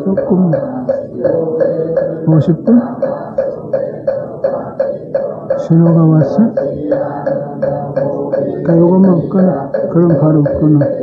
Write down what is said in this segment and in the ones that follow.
조금 50분? 신호가 왔어? 그러니까 요것만 끊어. 그럼 바로 끊어.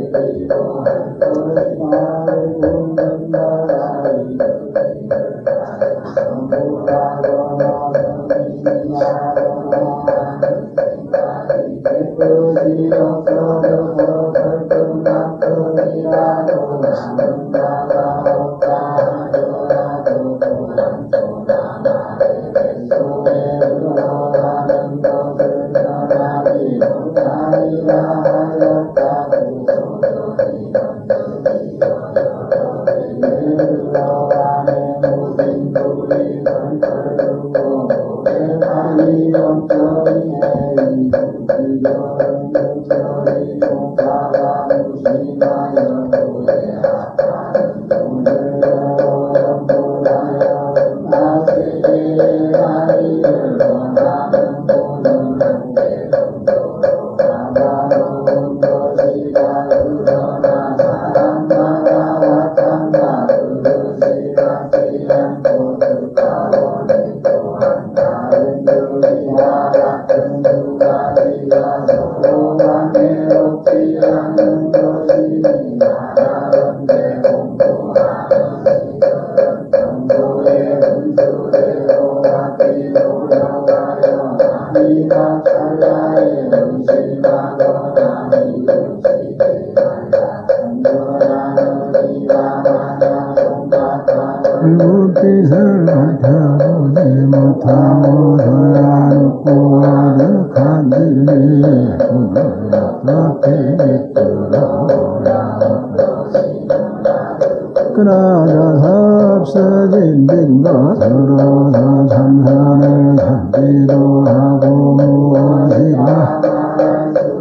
그나자 합서진 빈도 서로서 참선을 삼지도 하고 무엇이라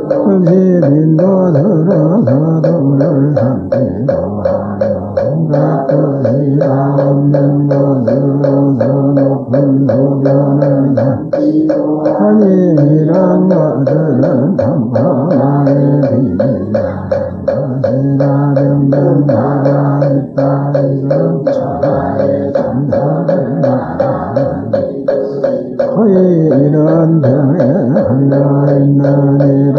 금시 빈도 서로서 도를 삼지도 하며 온갖것이라 없는 곳으로서 높은 소견을 삼지도 하니이란 것은 탐방하게 비니라 것이라 병든하라 이런 병에 흘러있느니라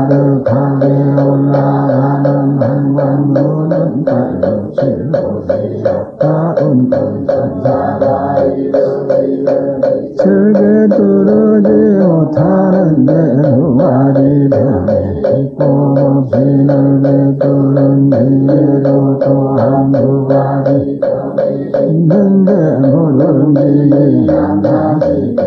득하게 올라가는 한관문은 달려질로시 가운 불선사가 슬게 뚫어지 못하는 내누아리 병에 있고 없이는 내 뚫은 뒤에도 또한 누가리 있는데 모르니 하나씩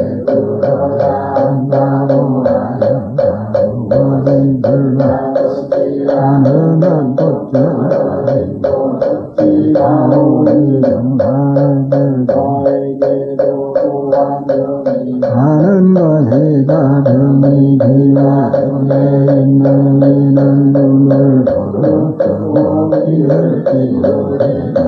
하는 것이다 등이 기와 등에 있는 이는 눈을 도르고 이를 기울이다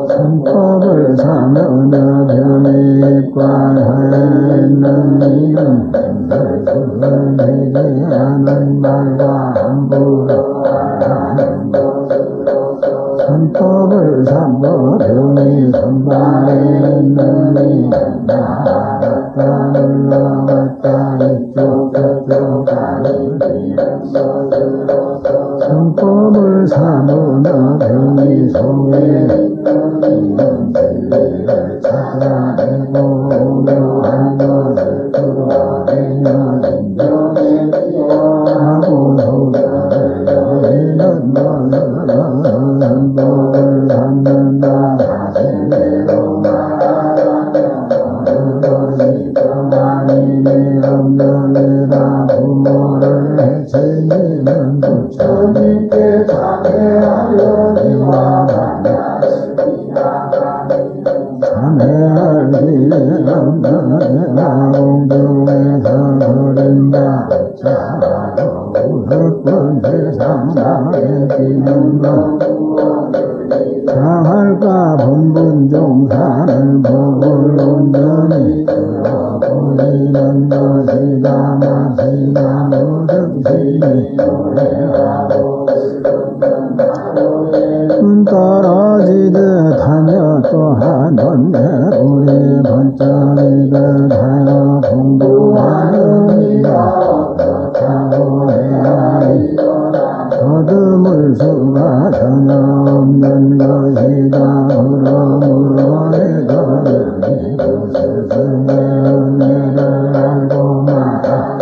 선법을 사면은 변이 관하였는 이는 행설수를 되게 하는 말과 함부로 하는 선법을 삼고 병이 선방에 있는 이는 나갔다 눌러갔다 이쪽 저쪽 가리비는 선법을 삼으며 병이 속에 있는 이는 진리를 찾아내고 오묘한 것을 뚫어내며 인정에 하고 소견을 여기는 너는 선법을 삼는다 사실대로 말하면 그것이 그만이니 없느니라 부모를 해치니는 부처님께 자매하여 니와 만나시리라 해할기에 없는 공중에서 그린다 자로 우석분 세상 나에 뛰는 것 장할까 본분종사를 복을 온전히 들어보이는 것이다 마시다 무득시니 노래하고 떨어지듯 하며 또한 번내 우리 번쩍이듯 하여 공부하는 이가 어떻다고 해야 하리 더듬을 수가 전혀 없는 것이다 그러므로 내가 그 스승의 은혜를 알고 말아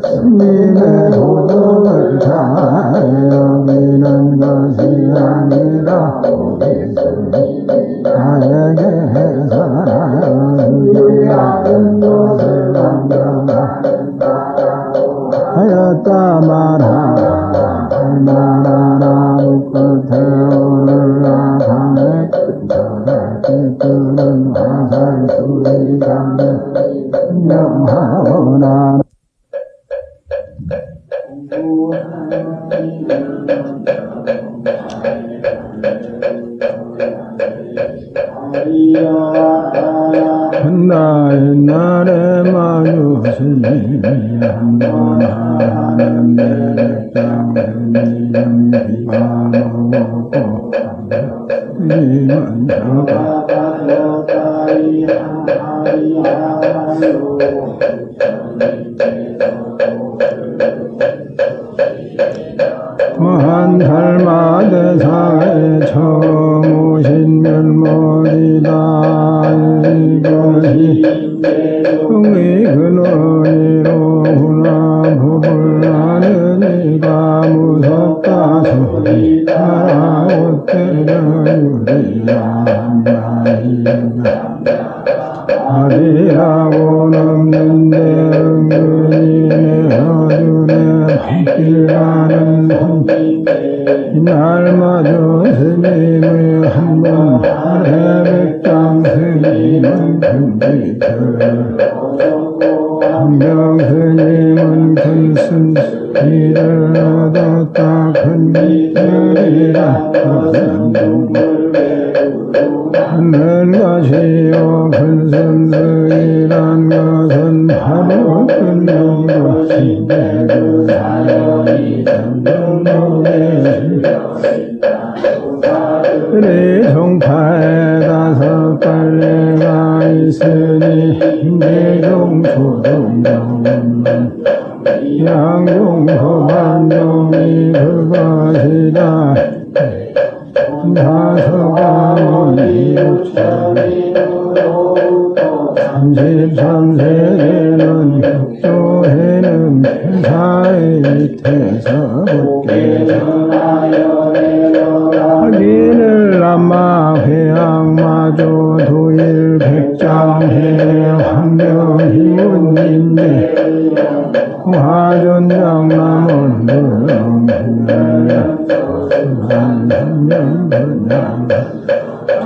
스님의 도덕을 잘 여기는 것이 아니라 우리 스님이 나에게 해설하여 하는 것을 남겨가는 바라고 하였다 말하라 말하라 끝에 오르라 강에 근전에 끄는 화살 수리감에 명하오나 옛날에 마주스님이 한번 하는 내장 스님은 비가 먹고 스님은 저가 또한 살마대사에 처음 오신 면목이다 이것이 흥의 근원이로구나 법을 아는 이가 무섭다 소리 따라 때려주리라 아리하고는 없는데 은근히 내 어둠에 밤길 가는 이날마저 스님의 한번 하래백장 스님은 금빛을 황경 스님은 큰 스님을 얻었다 큰 빛들이라 하늘 것이요 큰 스님이란 것은 바로 끊는 것인데 그 사연이 그리 종파에 5 갈래가 있으니 내종 소동정은 양종 소반종이 그것이다 다서가 모니 33세에는 격조해는 회사의 밑에서 붙게 하기를 아마 회양마조 도일 백장해 황명희운인데 화전장남은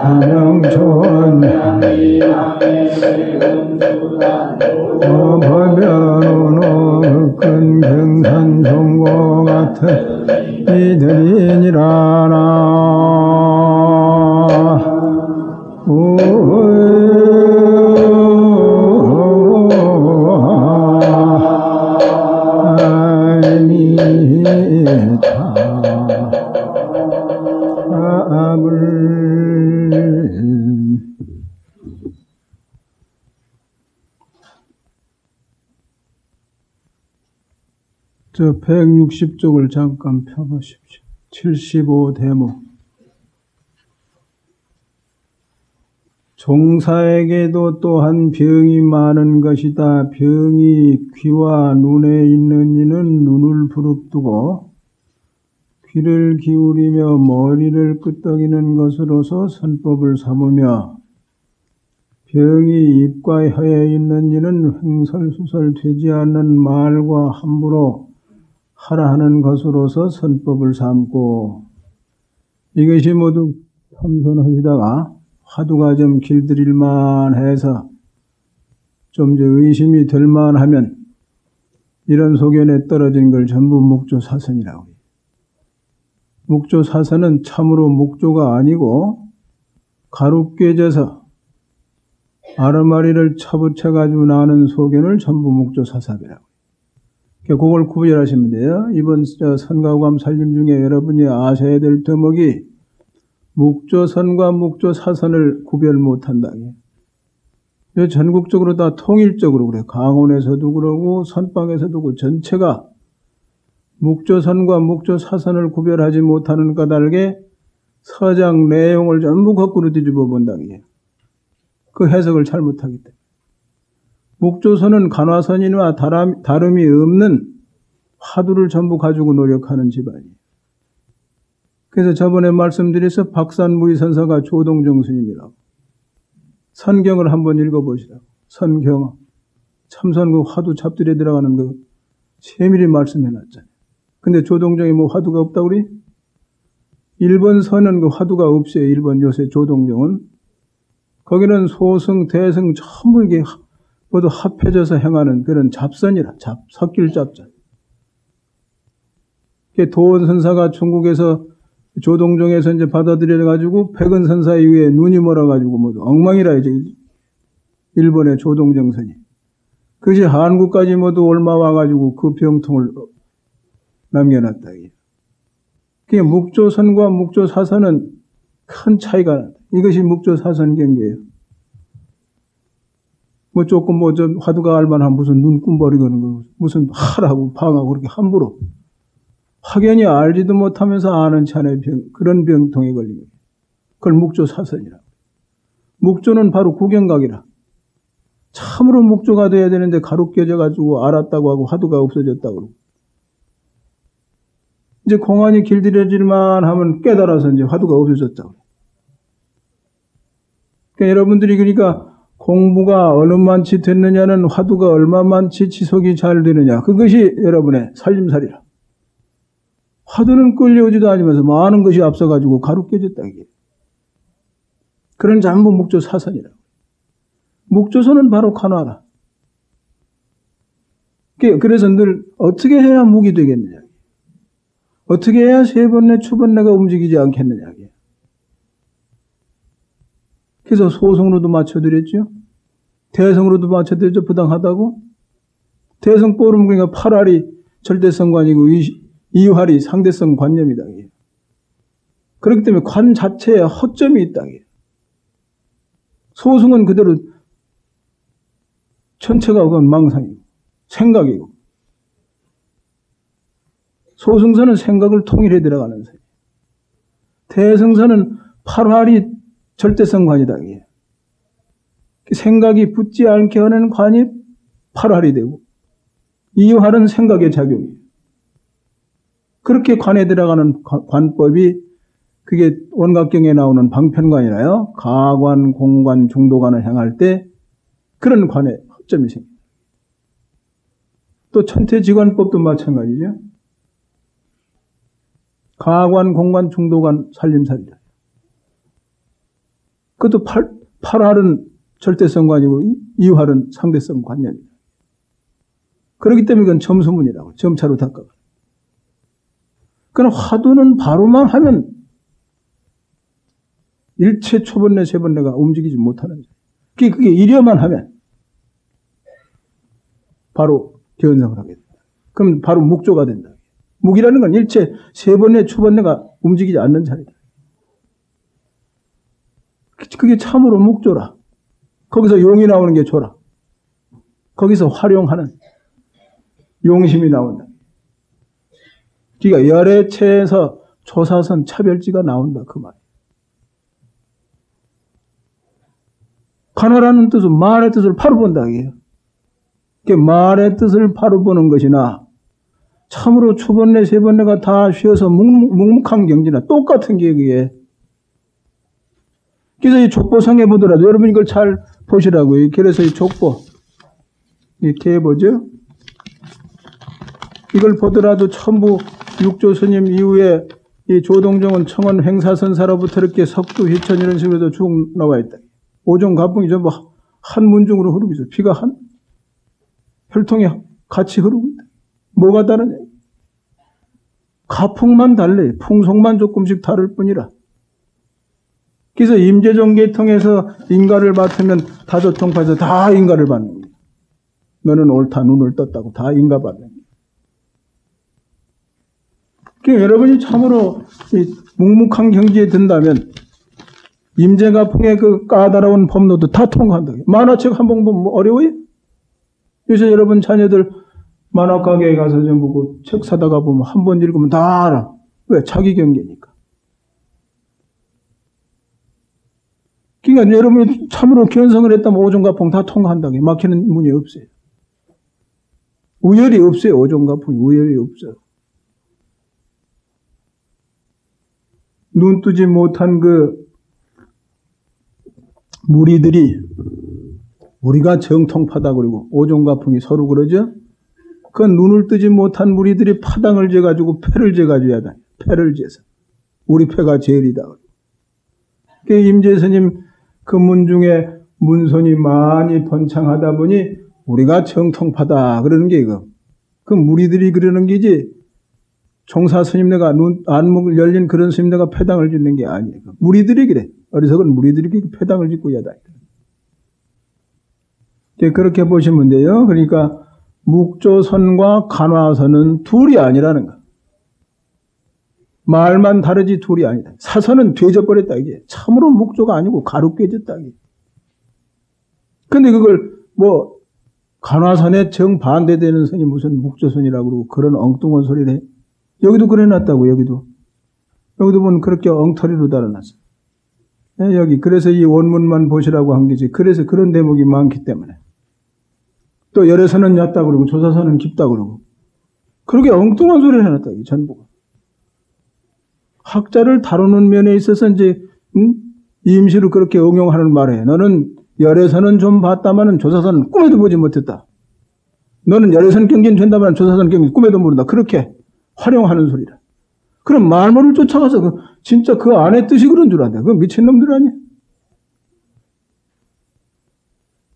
사명초원 법연으로 큰 경산종고 같은 이들이니라나 저 160쪽을 잠깐 펴보십시오. 75 대목. 종사에게도 또한 병이 많은 것이다. 병이 귀와 눈에 있는 이는 눈을 부릅뜨고 귀를 기울이며 머리를 끄덕이는 것으로서 선법을 삼으며 병이 입과 혀에 있는 이는 횡설수설 되지 않는 말과 함부로 하라 하는 것으로서 선법을 삼고 이것이 모두 참선하시다가 화두가 좀 길들일만 해서 좀 이제 의심이 될만 하면 이런 소견에 떨어진 걸 전부 묵조사선이라고 해요. 묵조사선은 참으로 묵조가 아니고 가루깨져서 아르마리를 쳐붙여가지고 나는 소견을 전부 묵조사삽이라고 해요. 그걸 구별하시면 돼요. 이번 선가구감 살림 중에 여러분이 아셔야 될 대목이 묵조선과 묵조사선을 구별 못한다. 전국적으로 다 통일적으로 그래. 강원에서도 그러고 선방에서도 그러고 전체가 묵조선과 묵조사선을 구별하지 못하는 까닭에 서장 내용을 전부 거꾸로 뒤집어 본다는 게 그 해석을 잘못하기 때문에. 묵조선은 간화선이나 다름이 없는 화두를 전부 가지고 노력하는 집안이에요. 그래서 저번에 말씀드려서 박산무의선사가 조동정 스님이라고 선경을 한번 읽어보시라고. 선경 참선 그 화두 잡들에 들어가는 그 세밀히 말씀해놨잖아요. 근데 조동정이 뭐 화두가 없다고 그래? 일본 선은 그 화두가 없어요. 일본 요새 조동정은. 거기는 소승, 대승 전부 이게 모두 합해져서 행하는 그런 잡선이라. 섞일 잡선. 도원선사가 중국에서 조동정에서 이제 받아들여가지고 백은선사 이후에 눈이 멀어가지고 모두 엉망이라 이제 일본의 조동정선이. 그것이 한국까지 모두 올마 와가지고 그 병통을 남겨놨다. 그게 묵조선과 묵조사선은 큰 차이가 난다. 이것이 묵조사선 경계예요. 뭐 조금 뭐 좀 화두가 알만한 무슨 눈꿈버리거는 거 무슨 하라고 방하고 그렇게 함부로 확연히 알지도 못하면서 아는 차례 그런 병통에 걸리는 거예요. 그걸 묵조사선이라고. 묵조는 바로 구경각이라. 참으로 묵조가 돼야 되는데 가루 깨져가지고 알았다고 하고 화두가 없어졌다고 그러고. 이제 공안이 길들여질만 하면 깨달아서 이제 화두가 없어졌다고. 그러니까 여러분들이 그러니까 공부가 얼마만치 됐느냐는 화두가 얼마만치 지속이 잘 되느냐. 그것이 여러분의 살림살이라. 화두는 끌려오지도 않으면서 많은 것이 앞서가지고 가루 깨졌다. 이게. 그런 전부 묵조사선이라. 묵조선은 바로 간화라. 그래서 늘 어떻게 해야 묵이 되겠느냐. 어떻게 해야 세번내 추번내가 움직이지 않겠느냐. 그래서 소성으로도 맞춰드렸죠. 대성으로도 맞춰드렸죠. 부당하다고. 대성 뽀름 그러니까 8할이 절대성관이고 2할이 상대성 관념이다. 그렇기 때문에 관 자체에 허점이 있다. 소승은 그대로 전체가 그건 망상이고 생각이고 소승선은 생각을 통일해 들어가는 선. 대성선은 8할이 절대성관이다. 생각이 붙지 않게 하는 관이 8할이 되고 2할은 생각의 작용이에요. 그렇게 관에 들어가는 관법이 그게 원각경에 나오는 방편관이라요. 가관, 공관, 중도관을 행할 때 그런 관에 허점이 생깁니다. 또 천태지관법도 마찬가지죠. 가관, 공관, 중도관, 살림살이다. 그것도 8할은 절대성관이고 2할은 상대성관념이다. 그렇기 때문에 그건 점수문이라고 점차로 닦아가. 그러나 화두는 바로만 하면 일체 초번내, 세번내가 움직이지 못하는 거예요. 그게 이려만 하면 바로 견성을 하게 된다. 그럼 바로 묵조가 된다. 묵이라는 건 일체 세번내, 초번내가 움직이지 않는 자리다. 그게 참으로 묵조라. 거기서 용이 나오는 게 조라. 거기서 활용하는 용심이 나온다. 그러니까 열애체에서 조사선 차별지가 나온다. 그 말이에요. 간화라는 뜻은 말의 뜻을 바로 본다. 그게 말의 뜻을 바로 보는 것이나 참으로 초번내, 세번내가 다 쉬어서 묵묵한 경지나 똑같은 게 그게. 그래서 이 족보상에 보더라도 여러분 이걸 잘 보시라고요. 그래서 이 족보 이렇게 보죠. 이걸 보더라도 천부 육조 스님 이후에 이 조동종은 청원 횡사선사로부터 이렇게 석두 휘천 이런 식으로 쭉 나와 있다. 오종 가풍이 전부 한 문중으로 흐르고 있어. 피가 한 혈통이 같이 흐르고 있다. 뭐가 다르냐? 가풍만 달래. 풍속만 조금씩 다를 뿐이라. 그래서 임재종 계통에서 인가를 받으면 다조통파에서 다 인가를 받는 거예요. 너는 옳다 눈을 떴다고 다 인가받는 거예요. 그러니까 여러분이 참으로 묵묵한 경지에 든다면 임재가풍의 그 까다로운 법로도 다 통과한다. 만화책 한 번 보면 뭐 어려워요? 요새 여러분 자녀들 만화가게에 가서 전부 그 책 사다가 보면 한 번 읽으면 다 알아. 왜? 자기 경계니까. 그러니까 여러분이 참으로 견성을 했다면 오종가풍 다 통과한다. 막히는 문이 없어요. 우열이 없어요. 오종가풍이 우열이 없어요. 눈 뜨지 못한 그 무리들이 우리가 정통파다 그러고 오종가풍이 서로 그러죠. 그 눈을 뜨지 못한 무리들이 파당을 재가지고 패를 재가지고 하다. 패를 재서 우리 패가 제일이다. 그 임재스님 그 문중에 문손이 많이 번창하다 보니 우리가 정통파다 그러는 게 이거. 그 무리들이 그러는 게지. 종사 스님네가 안목을 열린 그런 스님네가 패당을 짓는 게 아니에요. 무리들이 그래. 어리석은 무리들이 패당을 짓고 야다. 그렇게 보시면 돼요. 그러니까 묵조선과 간화선은 둘이 아니라는 거. 말만 다르지 둘이 아니다. 사선은 되져버렸다 이게. 참으로 묵조가 아니고 가루 깨졌다 이게. 근데 그걸 뭐 간화선에 정반대되는 선이 무슨 묵조선이라고 그러고 그런 엉뚱한 소리를 해. 여기도 그래놨다고 여기도 보면 그렇게 엉터리로 달아놨어. 여기 그래서 이 원문만 보시라고 한 거지. 그래서 그런 대목이 많기 때문에 또 열애선은 얕다 그러고 조사선은 깊다 그러고 그렇게 엉뚱한 소리를 해놨다 이 전부가. 학자를 다루는 면에 있어서 이제 임시로 그렇게 응용하는 말에 너는 열애선은 좀 봤다마는 조사선은 꿈에도 보지 못했다. 너는 열애선 경기는 된다마는 조사선 경기는 꿈에도 모른다. 그렇게 활용하는 소리라. 그럼 말모를 쫓아가서 진짜 그 안에 뜻이 그런 줄 안다. 그 미친놈들 아니야?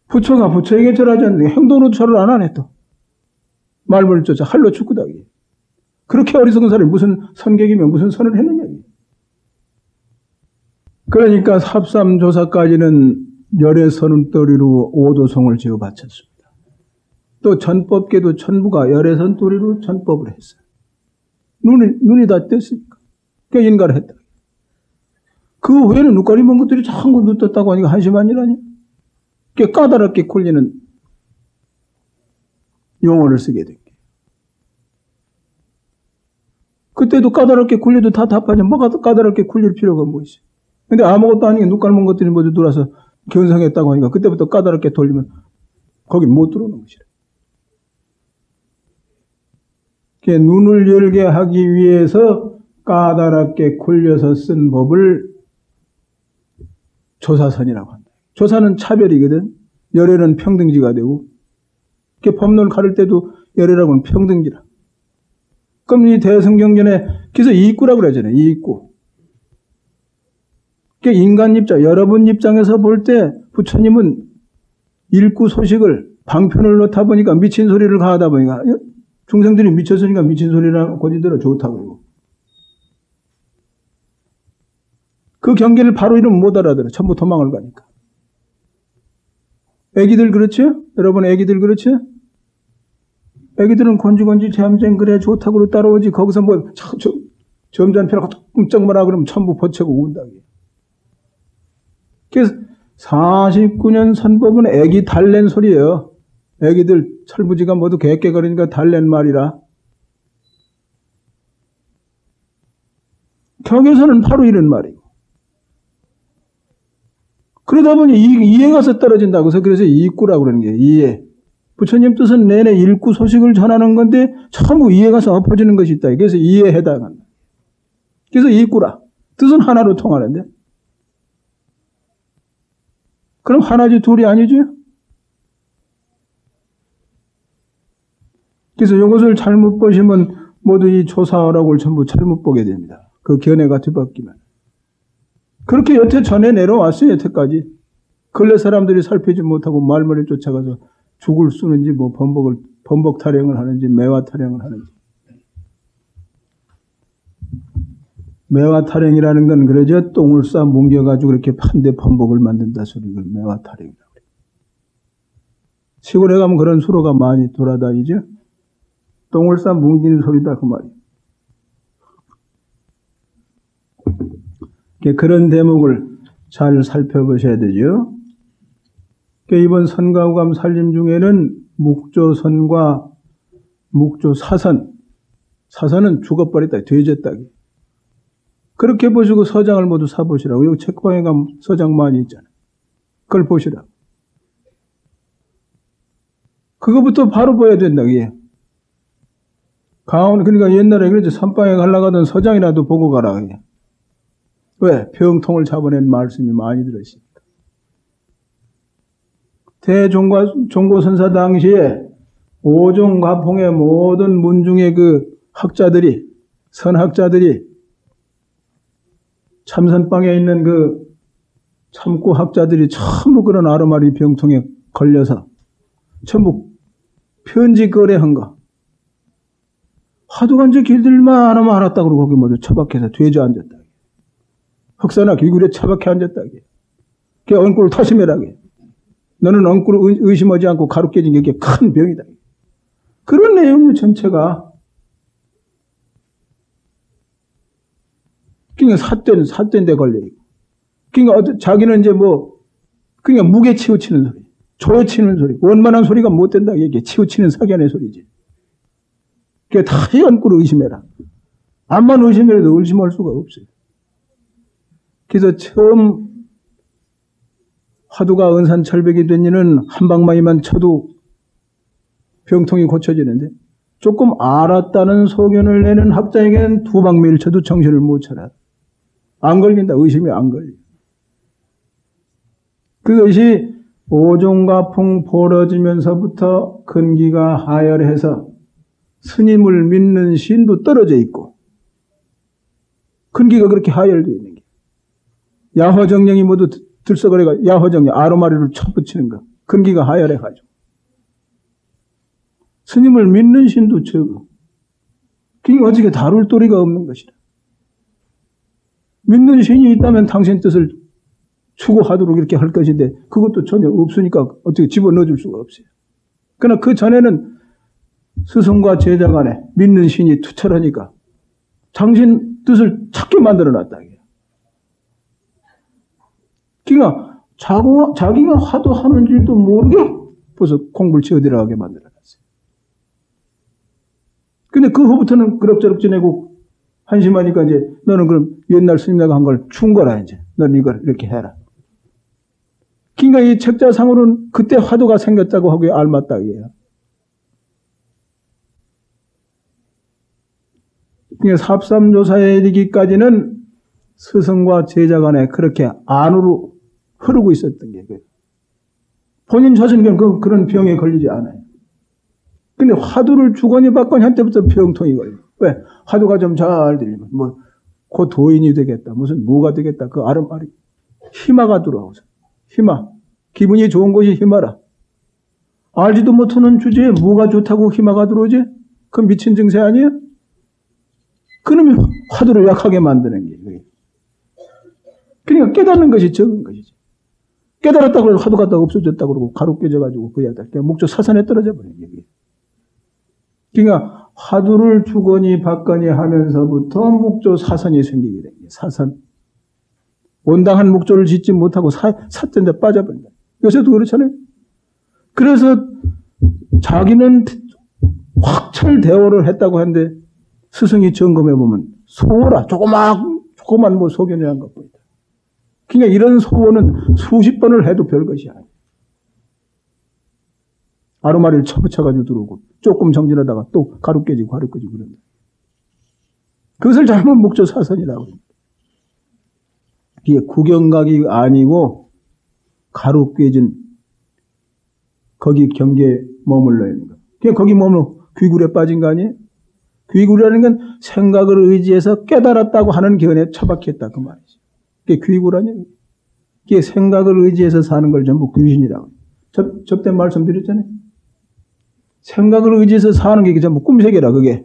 부처가 부처에게 절하지 않는데 행동으로 절을 안 하네 또. 말모를 쫓아 할로 축구다. 그렇게 어리석은 사람이 무슨 선객이면 무슨 선을 했느냐. 그러니까 삽삼조사까지는 열의 선음도리로 오도송을 지어 바쳤습니다. 또 전법계도 전부가 열의 선도리로 전법을 했어요. 눈이 다 떴으니까. 그러니까 인가를 했다. 그 외에는 눈깔이 먼 것들이 자꾸 눈 떴다고 하니까 한심한 일 아니야? 그러니까 까다롭게 굴리는 용어를 쓰게 된 게. 그때도 까다롭게 굴려도 다 답하지. 뭐가 까다롭게 굴릴 필요가 뭐 있어. 근데 아무것도 아닌 눈깔 먼 것들이 모두 들어와서 견성했다고 하니까 그때부터 까다롭게 돌리면 거기 못 들어오는 것이라. 눈을 열게 하기 위해서 까다롭게 굴려서 쓴 법을 조사선이라고 한다. 조사는 차별이거든. 열애는 평등지가 되고 법론을 가를 때도 열애라고는 평등지라. 그럼 이 대승경전에 그래서 이익구라고 그러잖아요. 이익구. 인간 입장, 여러분 입장에서 볼 때 부처님은 일구 소식을 방편을 놓다 보니까 미친 소리를 가하다 보니까 중생들이 미쳤으니까 미친 소리라고 고지들어 좋다고 그러고 그 경계를 바로 이러면 못 알아들어. 전부 도망을 가니까. 애기들 그렇죠? 여러분 애기들 그렇죠? 애기들은 건지건지 잼잼 그래 좋다고 따라오지 거기서 뭐 점잖피라고 끔쩍 말하고 그러면 전부 버채고 운다. 그래서 49년 선법은 애기 달랜 소리예요. 애기들 철부지가 모두 개깨거리니까 달랜 말이라. 격에서는 바로 이런 말이고. 그러다 보니 이해가서 떨어진다고 해서 그래서 이익구라고 그러는 게 이해. 부처님 뜻은 내내 일구 소식을 전하는 건데 전부 이해가서 엎어지는 것이 있다. 그래서 이해에 해당한다. 그래서 이익구라. 뜻은 하나로 통하는데. 그럼 하나지 둘이 아니지? 그래서 이것을 잘못 보시면 모두 이 조사라고를 전부 잘못 보게 됩니다. 그 견해가 뒤바뀌면. 그렇게 여태 전해 내려왔어요, 여태까지. 근래 사람들이 살피지 못하고 말머리 쫓아가서 죽을 쓰는지, 뭐 범벅 타령을 하는지, 매화 타령을 하는지. 매화 타령이라는 건 그러죠. 똥을 싸 뭉겨가지고 그렇게 판대 범벅을 만든다 소리를 매화 타령이라고 그래요. 시골에 가면 그런 수로가 많이 돌아다니죠. 똥을 싸 뭉기는 소리다 그 말이에요. 그런 대목을 잘 살펴보셔야 되죠. 이번 선가후감 살림 중에는 묵조선과 묵조사선, 사선은 죽어버렸다, 돼졌다. 그렇게 보시고 서장을 모두 사보시라고. 여기 책방에 가면 서장 많이 있잖아요. 그걸 보시라고. 그거부터 바로 보여야 된다, 이게. 그러니까 옛날에 그랬죠. 선방에 가려고 하던 서장이라도 보고 가라, 이게. 왜? 병통을 잡아낸 말씀이 많이 들었으니까. 대종고선사 당시에 오종가풍의 모든 문중의 그 학자들이, 선학자들이 참선방에 있는 그 참고학자들이 전부 그런 아르마리 병통에 걸려서 전부 편지 거래한 거. 화두간지 길들만 하나만 알았다 그러고 거기 모두 처박혀서 돼져 앉았다. 흑사나 귀굴에 처박혀 앉았다. 걔 엉꿀을 터심해라게. 너는 엉꿀을 의심하지 않고 가루 깨진 게 큰 병이다. 그런 내용이 전체가. 그러니까 삿된데 걸려있고. 그러니까 자기는 이제 그러니까 무게 치우치는 소리, 조여치는 소리, 원만한 소리가 못 된다. 이게 치우치는 석연의 소리지. 그게 다 엉꿀을 의심해라. 암만 의심해도 의심할 수가 없어요. 그래서 처음 화두가 은산철벽이 된 이는 한 방망이만 쳐도 병통이 고쳐지는데 조금 알았다는 소견을 내는 학자에게는 두 방매를 쳐도 정신을 못 차려. 안 걸린다. 의심이 안 걸려. 그것이 오종가풍 벌어지면서부터 근기가 하열해서 스님을 믿는 신도 떨어져 있고 근기가 그렇게 하열되어 있는 게 야허정령이 모두 들썩거려가 야허정령 아로마리를 쳐붙이는 거 근기가 하열해가지고 스님을 믿는 신도 적어. 그게 어떻게 다룰 도리가 없는 것이다. 믿는 신이 있다면 당신 뜻을 추구하도록 이렇게 할 것인데 그것도 전혀 없으니까 어떻게 집어넣어줄 수가 없어요. 그러나 그 전에는 스승과 제자 간에 믿는 신이 투철하니까 당신 뜻을 찾게 만들어놨다. 그러니까 자기가 화두하는 줄도 모르게 벌써 공부를 지어들어가게 만들어놨어요. 근데 그 후부터는 그럭저럭 지내고 한심하니까 이제 너는 그럼 옛날 스님네가 한 걸 충거라 이제. 너는 이걸 이렇게 해라. 그러니까 이 책자상으로는 그때 화두가 생겼다고 하기에 알맞다 이게요. 그러니까 삽삼조사에 이르기까지는 스승과 제자 간에 그렇게 안으로 흐르고 있었던 게 본인 자신은 그런 병에 걸리지 않아요. 근데 화두를 주거니 받거니 한 때부터 병통이 걸려요. 왜? 화두가 좀 잘 들리면 곧 도인이 되겠다. 무슨 무가 되겠다. 그 아름아리 희마가 들어오죠. 희마. 기분이 좋은 것이 희마라. 알지도 못하는 주제에 무가 좋다고 희마가 들어오지? 그 미친 증세 아니에요? 그놈이 화두를 약하게 만드는 게. 그러니까 깨닫는 것이 적은 것이죠. 깨달았다고 해서 화두 갔다가 없어졌다고 그러고 가루 깨져가지고 그야 목조 사선에 떨어져 버린 게. 그러니까 화두를 주거니 받거니 하면서부터 목조 사선이 생기게 된 게 사선. 온당한 목조를 짓지 못하고 삿된데 빠져버린다. 요새도 그렇잖아요. 그래서 자기는 확철 대오를 했다고 하는데 스승이 점검해 보면 소라 조그만 소견이란 것뿐이다. 그러니까 이런 소원은 수십 번을 해도 별것이 아니에요. 아로마리를 쳐붙여가지고 들어오고 조금 정진하다가 또 가루 깨지고 그런다. 그것을 잘못 목조 사선이라고 합니다. 이게 구경각이 아니고 가루 깨진 거기 경계에 머물러 있는 거. 그냥 거기 머물러 귀굴에 빠진 거 아니에요? 귀구라는 건 생각을 의지해서 깨달았다고 하는 견해에 처박혔다 그 말이죠. 그게 귀구라냐? 그게 생각을 의지해서 사는 걸 전부 귀신이라고. 접대 말씀드렸잖아요. 생각을 의지해서 사는 게 전부 꿈세계라 그게.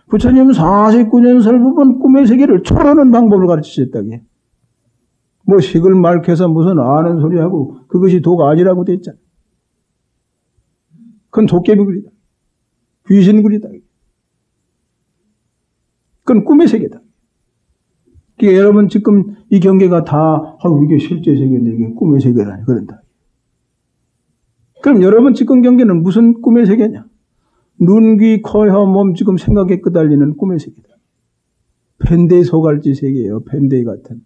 부처님은 49년 설법은 꿈의 세계를 초월하는 방법을 가르치셨다. 뭐 식을 말해서 무슨 아는 소리하고 그것이 도가 아니라고 돼 있잖아. 그건 도깨비굴이다. 귀신굴이다. 그건 꿈의 세계다. 그러니까 여러분 지금 이 경계가 다 이게 실제 세계인데 이게 꿈의 세계라니 그런다. 그럼 여러분 지금 경계는 무슨 꿈의 세계냐? 눈, 귀, 코, 혀, 몸 지금 생각에 끄달리는 꿈의 세계다. 밴데이 소갈지 세계예요. 밴데이 같은.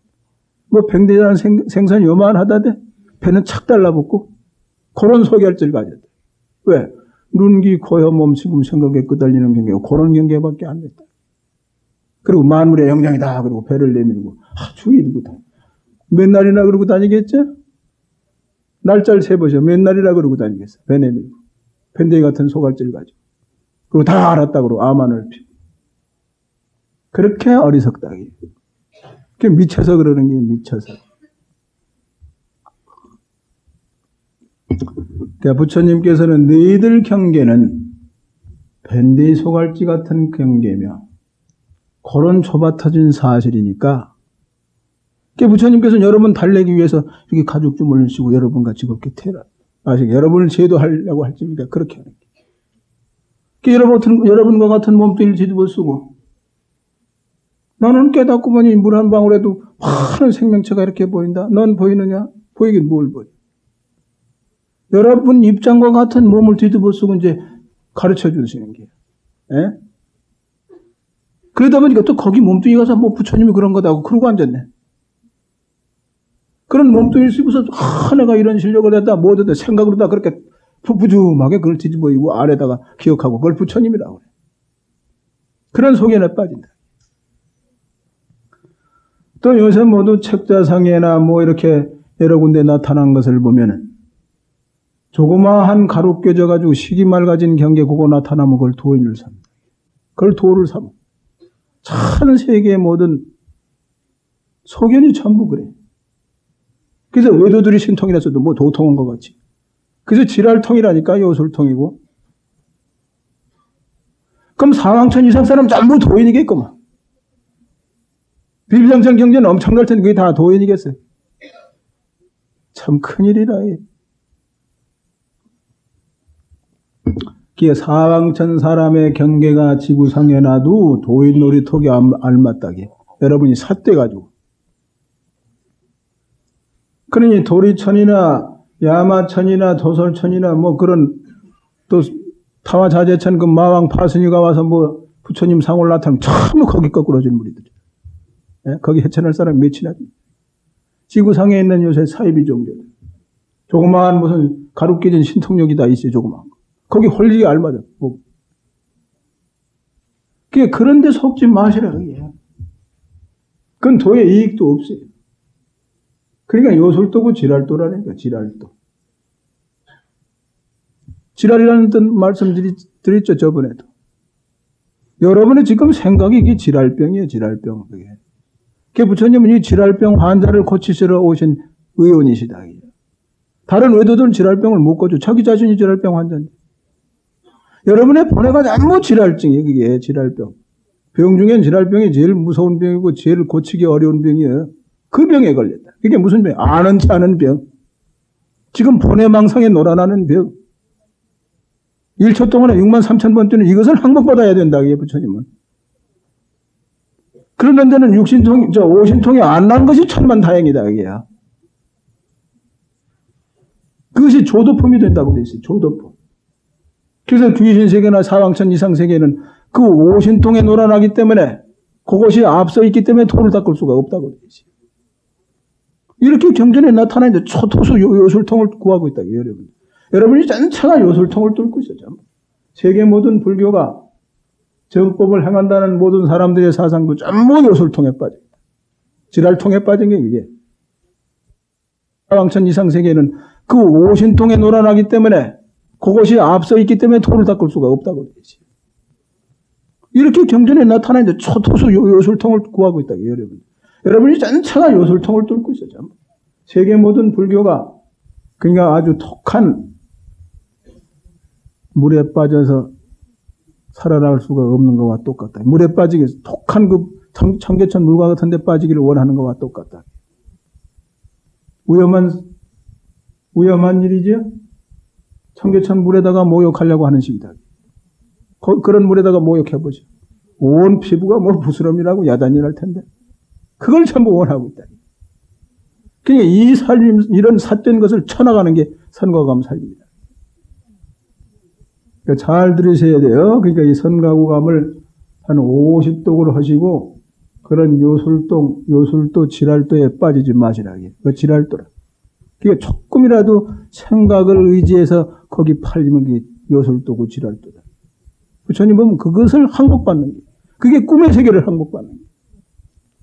뭐 밴데이라는 생선이 요만하다대 배는 착 달라붙고 그런 소결질 가졌다. 왜? 눈, 귀, 코, 혀, 몸 지금 생각에 끄달리는 경계가 그런 경계밖에 안 됐다. 그리고 만물의 영장이다. 그리고 배를 내밀고 주의 두고 다. 몇 날이나 그러고 다니겠죠? 날짜를 세보죠. 몇 날이나 그러고 다니겠어. 배 내밀고. 밴데이 같은 소갈질 가지고. 그리고 다 알았다 그러고 암만을 피고. 그렇게 어리석다. 그게 미쳐서 그러는 게 미쳐서. 부처님께서는 너희들 경계는 밴데이 소갈지 같은 경계며 그런 좁아터진 사실이니까 부처님께서는 여러분 달래기 위해서 이렇게 가죽 주머니를 쓰고 여러분과 즐겁게 태어나. 여러분을 제도하려고 할 테니까 그렇게 하는 게. 여러분과 같은 몸뚱이를 뒤집어 쓰고 나는 깨닫고 보니 물 한 방울에도 많은 생명체가 이렇게 보인다. 넌 보이느냐? 보이긴 뭘 보여. 여러분 입장과 같은 몸을 뒤집어 쓰고 이제 가르쳐 주시는 게. 예? 그러다 보니까 또 거기 몸뚱이 가서 뭐 부처님이 그런 거다고 그러고 앉았네. 그런 몸뚱이를 쓰고서 내가 이런 실력을 했다, 뭐 어쨌든 생각으로 다 그렇게 부주하게 그걸 뒤집어 입고 아래다가 기억하고 그걸 부처님이라고 그래. 그런 속에는 빠진다. 또 요새 모두 책자상에나 뭐 이렇게 여러 군데 나타난 것을 보면은 조그마한 가루 껴져가지고 시기말 가진 경계 그거 나타나면 그걸 도인을 삼아. 그걸 도를 삼아. 전 세계의 모든 소견이 전부 그래. 그래서 외도들이 신통이라서도 뭐 도통한 것 같지. 그래서 지랄통이라니까 요술통이고. 그럼 사왕천 이상 사람 전부 도인이겠구만. 비비상천 경제는 엄청날 텐데 그게 다 도인이겠어요. 참 큰일이라. 그게 사왕천 사람의 경계가 지구상에 놔도 도인 놀이톡이 알맞다게. 여러분이 삿대가지고. 그러니 도리천이나 야마천이나 도솔천이나 뭐 그런 또 타와자재천 그 마왕 파선이가 와서 뭐 부처님 상을 나타나면 전부 거기 거꾸로 진 무리들. 예? 거기 해천할 사람 몇이나. 지구상에 있는 요새 사이비 종교들. 조그마한 무슨 가루 끼진 신통력이 다 있어요. 조그마한 거. 거기 홀리기 알맞아. 뭐. 그런 데 속지 마시라. 그건 도의 이익도 없어요. 그러니까 요술도고 지랄도라니까, 지랄도. 지랄이라는 뜻 말씀드렸죠, 저번에도. 여러분의 지금 생각이 이게 지랄병이에요, 지랄병. 그게 부처님은 이 지랄병 환자를 고치시러 오신 의원이시다. 다른 외도들은 지랄병을 못 고쳐. 자기 자신이 지랄병 환자인데. 여러분의 본해가 전부 지랄증이에요, 그게 지랄병. 병 중엔 지랄병이 제일 무서운 병이고 제일 고치기 어려운 병이에요. 그 병에 걸렸다. 그게 무슨 병? 아는 체 아는 병. 지금 본해망상에 놀아나는 병. 1초 동안에 6만 3천 번 뛰는 이것을 항복받아야 된다. 이게 부처님은. 그런 데는 오신통이 안 난 것이 천만다행이다. 이게야. 그것이 조도품이 된다고 돼 있어요. 조도품. 그래서 귀신세계나 사왕천 이상세계는 그 오신통에 놀아나기 때문에 그것이 앞서 있기 때문에 토를 닦을 수가 없다고 돼 있어요. 이렇게 경전에 나타나는데 초토수 요술통을 구하고 있다. 여러분. 여러분이 전체가 요술통을 뚫고 있어요. 세계 모든 불교가 정법을 행한다는 모든 사람들의 사상도 전부 요술통에 빠져 있다. 지랄통에 빠진 게 그게. 사왕천 이상세계는 그 오신통에 놀아나기 때문에 그것이 앞서 있기 때문에 토를 닦을 수가 없다고 되지. 이렇게 경전에 나타나는데 초토수 요술통을 구하고 있다. 여러분. 여러분이 전체가 요술통을 뚫고 있어요. 세계 모든 불교가 그러니까 아주 독한 물에 빠져서 살아날 수가 없는 것과 똑같다. 물에 빠지기 위해서 독한 그 청계천 물과 같은 데 빠지기를 원하는 것과 똑같다. 위험한 일이죠? 청계천 물에다가 목욕하려고 하는 식이다. 그런 물에다가 목욕해보죠. 온 피부가 뭐 부스럼이라고 야단이 날 텐데. 그걸 전부 원하고 있다. 그러니까 이 살림, 이런 삿된 것을 쳐나가는 게 선과감 살림이다. 그러니까 잘 들으셔야 돼요. 그러니까 이 선과구감을 한 50독으로 하시고, 그런 요술도, 지랄도에 빠지지 마시라게. 그 지랄도라. 그러니까 조금이라도 생각을 의지해서 거기 팔리면 그게 요술도고 지랄도다. 부처님 보면 그것을 항복받는 게. 그게 꿈의 세계를 항복받는 게.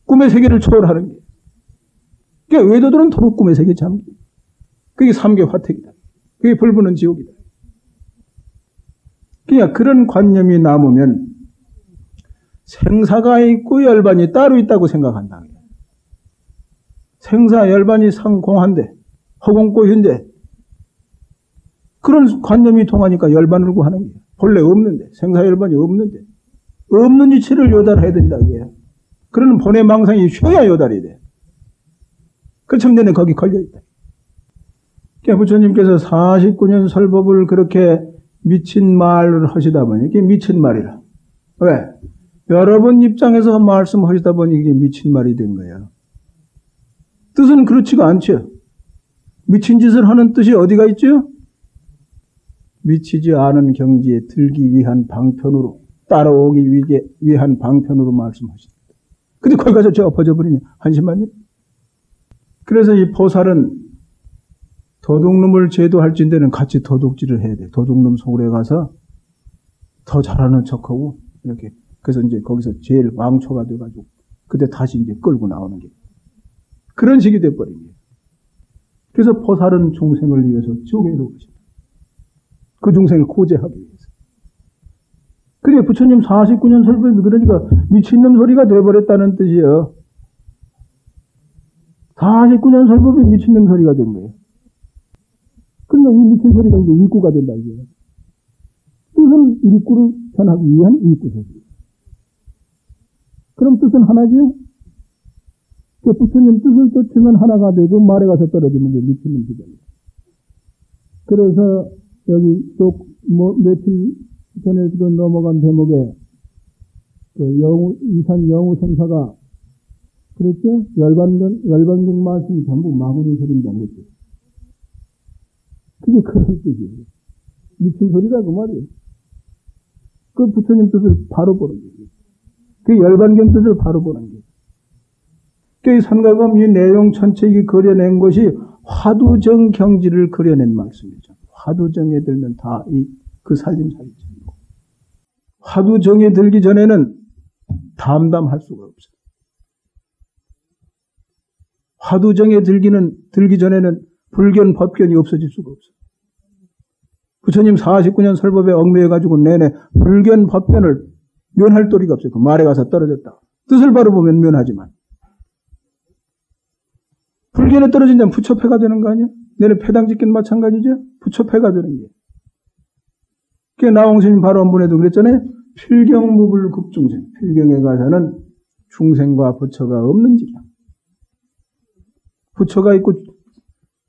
꿈의 세계를 초월하는 게. 그러니까 외도들은 도로 꿈의 세계에 잠겨. 그게 삼계 화택이다. 그게 불부는 지옥이다. 그러니까 그런 관념이 남으면 생사가 있고 열반이 따로 있다고 생각한다. 생사 열반이 상공한데 허공고휴인데 그런 관념이 통하니까 열반을 구하는 거예요. 본래 없는데 생사 열반이 없는데 없는 이치를 요달해야 된다. 그런 본의 망상이 쉬어야 요달이 돼. 그 청년에 거기 걸려있다. 그러니까 부처님께서 49년 설법을 그렇게 미친 말을 하시다 보니 이게 미친 말이라. 왜? 여러분 입장에서 말씀하시다 보니 이게 미친 말이 된 거예요. 뜻은 그렇지가 않죠. 미친 짓을 하는 뜻이 어디가 있죠? 미치지 않은 경지에 들기 위한 방편으로, 따라오기 위한 방편으로 말씀하십니다. 근데 거기 가서 저 엎어져 버리니 한심한 일. 그래서 이 보살은 도둑놈을 제도할 진데는 같이 도둑질을 해야 돼. 도둑놈 속에 가서 더 잘하는 척하고 이렇게. 그래서 이제 거기서 제일 왕초가 돼가지고 그때 다시 이제 끌고 나오는 게 그런 식이 돼버린 거예요. 그래서 보살은 중생을 위해서 쪼개는 것입니다. 그 중생을 고제하기 위해서. 그래 부처님 49년 설법이 그러니까 미친놈 소리가 돼버렸다는 뜻이에요. 49년 설법이 미친놈 소리가 된 거예요. 그러니까 이 미친 소리가 이제 일구가 된다 이거예요. 뜻은 일구를 전하기 위한 일구 소리. 그럼 뜻은 하나죠? 그 부처님 뜻을 쫓으면 하나가 되고 말에 가서 떨어지는 게 미친놈 소리입니다. 그래서 여기 또 며칠 전에 그 넘어간 대목에 그 이산 영우선사가 그랬죠? 열반경 말씀이 전부 마구니 소리인지 알겠죠? 그게 그런 뜻이에요. 미친 소리다 그 말이에요. 그 부처님 뜻을 바로 보는 거예요. 그 열반경 뜻을 바로 보는 거예요. 그 선가금 이 내용 전체에 그려낸 것이 화두정 경지를 그려낸 말씀이죠. 화두정에 들면 다 그 살림살이죠. 화두정에 들기 전에는 담담할 수가 없어요. 화두정에 들기 전에는 불견, 법견이 없어질 수가 없어요. 부처님 49년 설법에 얽매여가지고 내내 불견, 법견을 면할 도리가 없어요. 그 말에 가서 떨어졌다. 뜻을 바로 보면 면하지만. 불견에 떨어진다면 부처패가 되는 거 아니야? 내내 패당 짓긴 마찬가지죠? 부처패가 되는 게. 그 나홍스님 바로 한분에도 그랬잖아요. 필경무불급중생. 필경에 가서는 중생과 부처가 없는 지경. 부처가 있고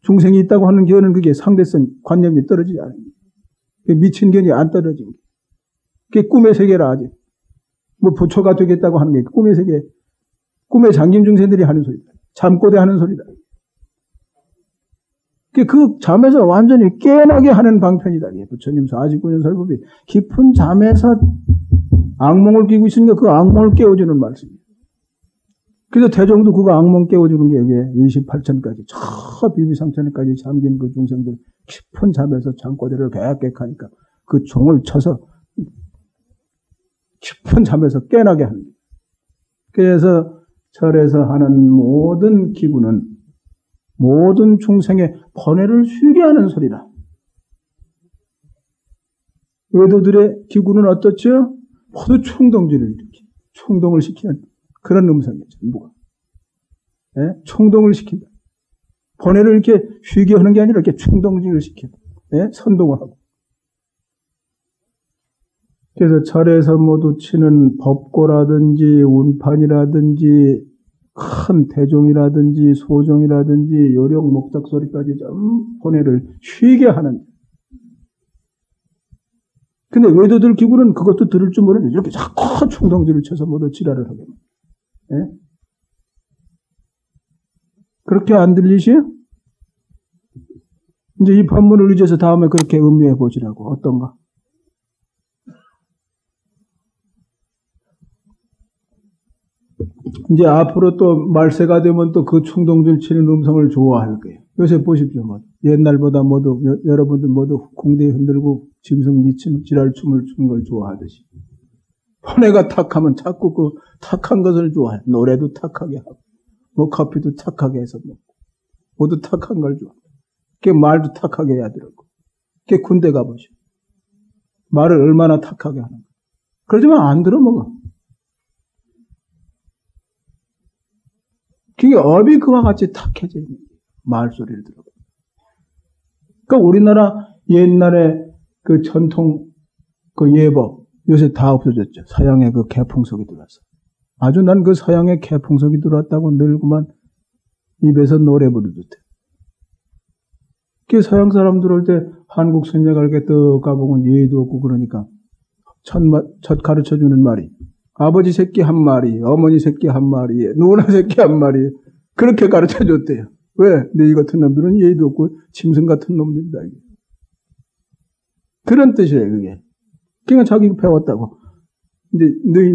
중생이 있다고 하는 견은 그게 상대성 관념이 떨어지지 않은 게. 미친 견이 안 떨어진 게. 그게 꿈의 세계라 하지. 뭐 부처가 되겠다고 하는 게 꿈의 세계. 꿈의 장긴 중생들이 하는 소리다. 잠꼬대 하는 소리다. 그 잠에서 완전히 깨어나게 하는 방편이다. 부처님 49년 설법이 깊은 잠에서 악몽을 끼고 있으니까 그 악몽을 깨워주는 말씀이에요. 그래서 대종도 그거 악몽 깨워주는 게 여기에 28천까지 저 비비상천까지 잠긴 그 중생들 깊은 잠에서 잠꼬대를 깨끗하니까 그 종을 쳐서 깊은 잠에서 깨어나게 하는 거예요. 그래서 절에서 하는 모든 기구는 모든 중생의 번뇌를 쉬게 하는 소리다. 외도들의 기구는 어떻죠? 모두 충동질을 일으키, 충동을 시키는 그런 음성이에요, 전부가. 예? 충동을 시킨다. 번뇌를 이렇게 쉬게 하는 게 아니라 이렇게 충동질을 시키고, 예? 선동을 하고. 그래서 절에서 모두 치는 법고라든지 운판이라든지 큰 대종이라든지 소종이라든지 요령 목탁 소리까지 좀 번뇌를 쉬게 하는. 근데 외도들 기구는 그것도 들을 줄 모르는 이렇게 자꾸 충동질을 쳐서 모두 지랄을 하게. 예? 그렇게 안 들리시요? 이제 이 법문을 의지해서 다음에 그렇게 음미해 보시라고. 어떤가? 이제 앞으로 또 말세가 되면 또 그 충동질 치는 음성을 좋아할 거예요. 요새 보십시오. 뭐. 옛날보다 모두, 여러분들 모두 공대 흔들고 짐승 미친 지랄춤을 추는 걸 좋아하듯이. 번뇌가 탁하면 자꾸 그 탁한 것을 좋아해. 노래도 탁하게 하고, 뭐 커피도 탁하게 해서 먹고, 모두 탁한 걸 좋아해. 그게 말도 탁하게 해야 되고. 그게 군대 가보시오. 말을 얼마나 탁하게 하는가. 그러지만 안 들어먹어. 그게 업이 그와 같이 탁해져 있는 거예요. 말소리를 들어봐. 그러니까 우리나라 옛날에 그 전통 그 예법 요새 다 없어졌죠. 서양의 그 개풍속이 들어와서. 아주 난 그 서양의 개풍속이 들어왔다고 늘구만 입에서 노래 부르듯. 그 서양 사람 들어올 때 한국 선녀가 이렇게 떡 가보면 예의도 없고 그러니까 첫 가르쳐주는 말이 아버지 새끼 한 마리, 어머니 새끼 한 마리, 누나 새끼 한 마리 그렇게 가르쳐줬대요. 왜? 너희 같은 놈들은 예의도 없고 짐승 같은 놈들이다. 그런 뜻이에요, 그게. 그러니까 자기가 배웠다고. 이제 너희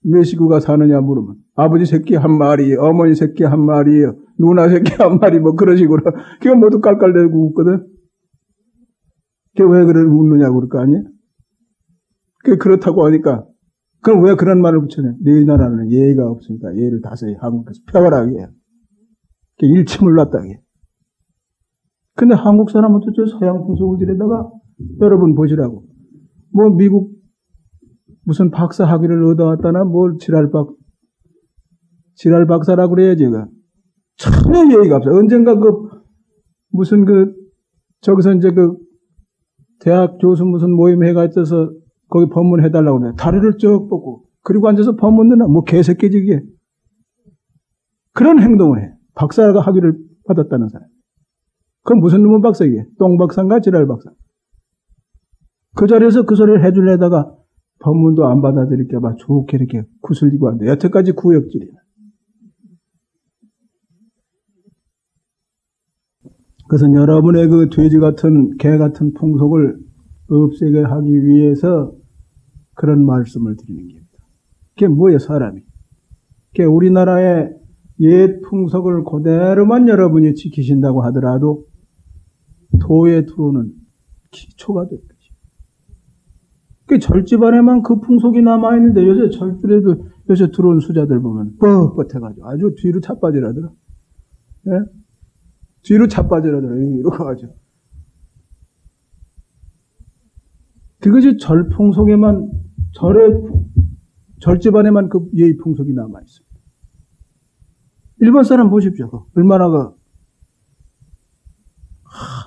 몇 식구가 사느냐 물으면 아버지 새끼 한 마리, 어머니 새끼 한 마리, 누나 새끼 한 마리 뭐 그런 식으로 그게 모두 깔깔대고 웃거든. 그게 왜 그래 웃느냐고 그럴 거 아니야? 그게 그렇다고 하니까 그럼 왜 그런 말을 붙여내? 너희 나라는 예의가 없으니까 예의를 다시 한국에서 펴가라고 해요. 일침을 놨다고 해요. 근데 한국 사람은 또 저 서양 풍속을 들여다가 여러분 보시라고. 뭐 미국 무슨 박사 학위를 얻어왔다나 뭘 지랄 박사라고 그래야지. 전혀 예의가 없어. 언젠가 무슨 저기서 이제 대학 교수 무슨 모임회가 있어서 거기 법문해달라고 그래. 다리를 쭉 뻗고, 그리고 앉아서 법문 듣나? 뭐 개새끼지기에. 그런 행동을 해. 박사가 학위를 받았다는 사람. 그럼 무슨 놈의 박사이게? 똥박사인가 지랄 박사. 그 자리에서 그 소리를 해주려다가 법문도 안 받아들일까봐 좋게 이렇게 구슬리고 한대. 여태까지 구역질이야. 그래서 여러분의 그 돼지 같은 개 같은 풍속을 없애게 하기 위해서 그런 말씀을 드리는 겁니다. 그게 뭐예요, 사람이? 그게 우리나라의 옛 풍속을 그대로만 여러분이 지키신다고 하더라도 도에 들어오는 기초가 될 것이죠. 그 절집안에만 그 풍속이 남아있는데 요새 절집에도 요새 들어온 수자들 보면 뻣뻣해가지고 아주 뒤로 차빠지라더라. 예? 뒤로 차빠지라더라. 이렇게 가지고. 그것이 절풍속에만, 절집안에만 그 예의 풍속이 남아있습니다. 일본 사람 보십시오. 얼마나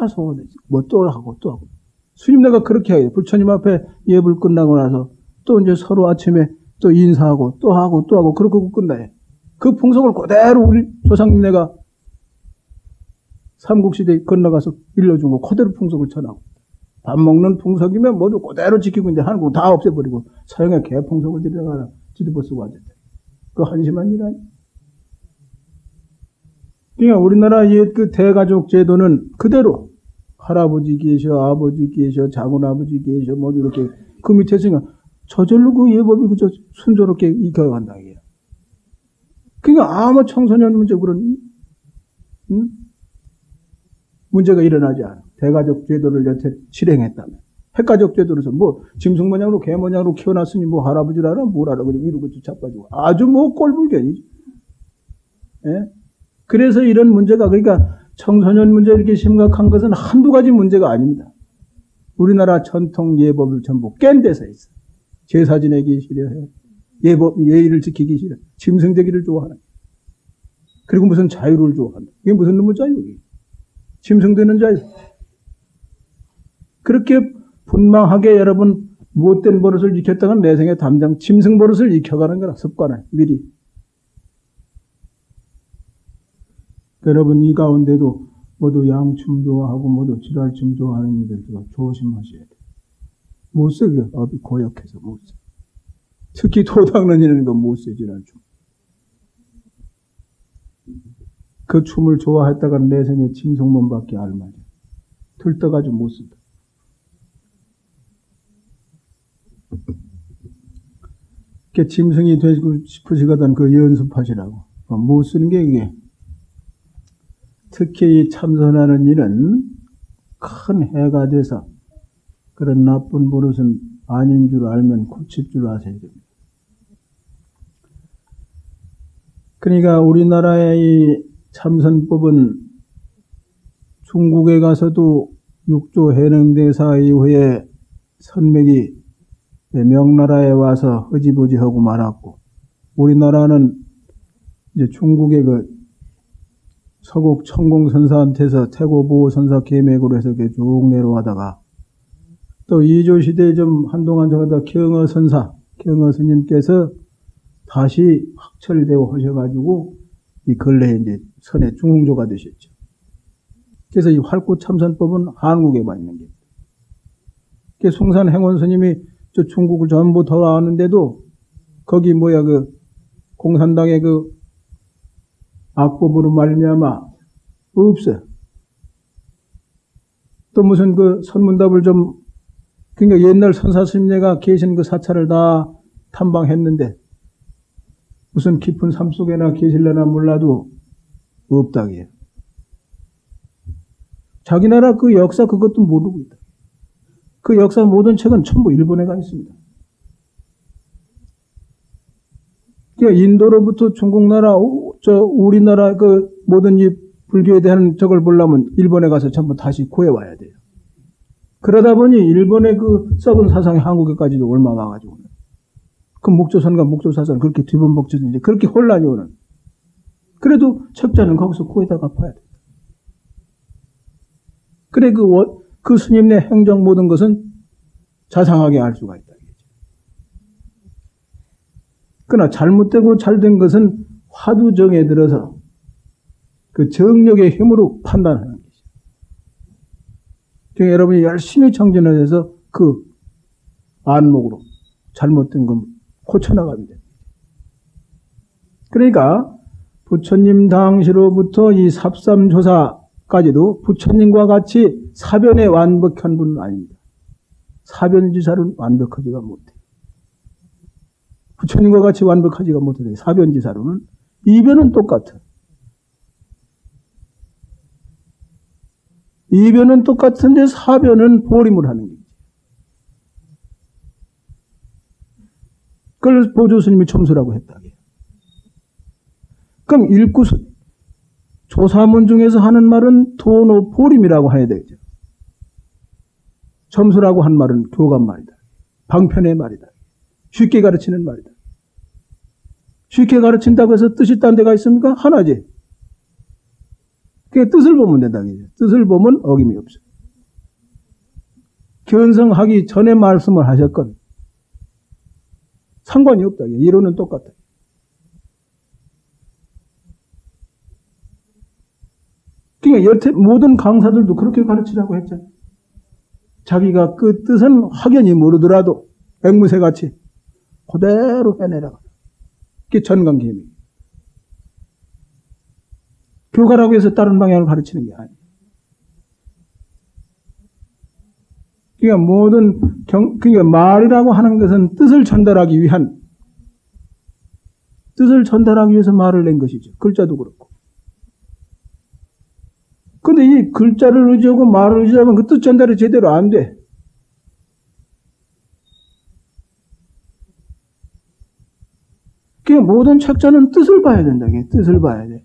소원해. 뭐 또 하고 또 하고. 스님네가 그렇게 해요. 부처님 앞에 예불 끝나고 나서 또 이제 서로 아침에 또 인사하고 또 하고 또 하고 그렇게 끝나요. 그 풍속을 그대로 우리 조상님네가 삼국시대에 건너가서 일러준 거 그대로 풍속을 전하고. 밥 먹는 풍속이면 모두 그대로 지키고 이제 한국 다 없애버리고 서양의 개풍속을 들여다가 뒤집어 쓰고 앉았대. 그 한심한 일 아니야? 그러니까 우리나라 옛 그 대가족 제도는 그대로 할아버지 계셔, 아버지 계셔, 작은아버지 계셔, 모두 이렇게 그 밑에 있으니까 저절로 그 예법이 그저 순조롭게 익혀간다. 그러니까 아무 청소년 문제 그런 문제가 일어나지 않아. 대가족 제도를 여태 실행했다면. 핵가족 제도로서 뭐 짐승 모양으로 개 모양으로 키워놨으니 뭐 할아버지라나 뭐라라 그냥 이러고 자빠지고 아주 뭐 꼴불견이지. 예? 그래서 이런 문제가 그러니까 청소년 문제 이렇게 심각한 것은 한두 가지 문제가 아닙니다. 우리나라 전통 예법을 전부 깬 데서 있어. 제사 지내기 싫어해. 예의를 지키기 싫어. 짐승되기를 좋아하는. 그리고 무슨 자유를 좋아한다. 이게 무슨 놈의 자유예요? 짐승되는 자유. 그렇게 분망하게 여러분 못된 버릇을 익혔다가 내생에 담장 짐승 버릇을 익혀가는 거라. 습관을 미리. 여러분 이 가운데도 모두 양춤 좋아하고 모두 지랄춤 좋아하는 이들도 조심하셔야 돼. 못 써. 업이 고역해서 못 써. 특히 도 닦는 이런 거 못 써. 지랄춤. 그 춤을 좋아했다가 내생에 짐승몸밖에 알맞아. 들떠가지고 못 쓴다. 짐승이 되고 싶으시거든 그 연습하시라고. 못 쓰는 게 이게. 특히 이 참선하는 일은 큰 해가 돼서 그런 나쁜 버릇은 아닌 줄 알면 고칠 줄 아셔야 됩니다. 그러니까 우리나라의 이 참선법은 중국에 가서도 육조 해능대사 이후에 선맥이 명나라에 와서 흐지부지하고 말았고, 우리나라는 이제 중국의 그 서국 천공선사한테서 태고보호선사 계맥으로 해서 쭉 내려와다가 또 이조시대에 좀 한동안 저기다 경어선사, 경어스님께서 다시 확철되어 하셔가지고 이 근래에 이제 선의 중흥조가 되셨죠. 그래서 이 활구참선법은 한국에만 있는 게. 송산 행원스님이 저 중국을 전부 돌아왔는데도 거기 그 공산당의 그 악법으로 말미암아 없어요. 또 무슨 그 선문답을 좀 그러니까 옛날 선사스님네가 계신 그 사찰을 다 탐방했는데 무슨 깊은 삶 속에나 계실려나 몰라도 없다기에요. 자기 나라 그 역사 그것도 모르고 있다. 그 역사 모든 책은 전부 일본에 가 있습니다. 그러니까 인도로부터 중국 나라, 우리나라 그 모든 이 불교에 대한 적을 보려면 일본에 가서 전부 다시 구해와야 돼요. 그러다 보니 일본의 그 썩은 사상이 한국에까지도 얼마 와가지고 그 목조선과 목조사선 그렇게 뒤범벅쳐진지 그렇게 혼란이 오는. 그래도 책자는 거기서 구해다 갚아야 돼. 그래 그 스님네 행정 모든 것은 자상하게 알 수가 있다. 그러나 잘못되고 잘된 것은 화두정에 들어서 그 정력의 힘으로 판단하는 것이죠. 그러니까 여러분이 열심히 정진을 해서 그 안목으로 잘못된 건 고쳐나가면 됩니다. 그러니까 부처님 당시로부터 이 삽삼조사까지도 부처님과 같이 사변에 완벽한 분은 아닙니다. 사변지사는 완벽하지가 못해요. 부처님과 같이 완벽하지가 못해요. 사변지사로는 이변은 똑같아. 이변은 똑같은데 사변은 보림을 하는 거지. 그걸 보조스님이 첨수라고 했다. 그럼 일구 조사문 중에서 하는 말은 도노 보림이라고 해야 되죠. 첨수라고 한 말은 교감 말이다. 방편의 말이다. 쉽게 가르치는 말이다. 쉽게 가르친다고 해서 뜻이 딴 데가 있습니까? 하나지. 그 뜻을 보면 된다. 뜻을 보면 어김이 없어. 견성하기 전에 말씀을 하셨건 상관이 없다. 이론은 똑같다. 그러니까 여태 모든 강사들도 그렇게 가르치라고 했잖아요. 자기가 그 뜻은 확연히 모르더라도 앵무새같이 그대로 해내라. 그게 전강기입니다. 교가라고 해서 다른 방향을 가르치는 게 아니에요. 그러니까 말이라고 하는 것은 뜻을 전달하기 위해서 말을 낸 것이죠. 글자도 그렇고. 근데 이 글자를 의지하고 말을 의지하면 그 뜻 전달이 제대로 안 돼. 그러니까 모든 책자는 뜻을 봐야 된다. 뜻을 봐야 돼.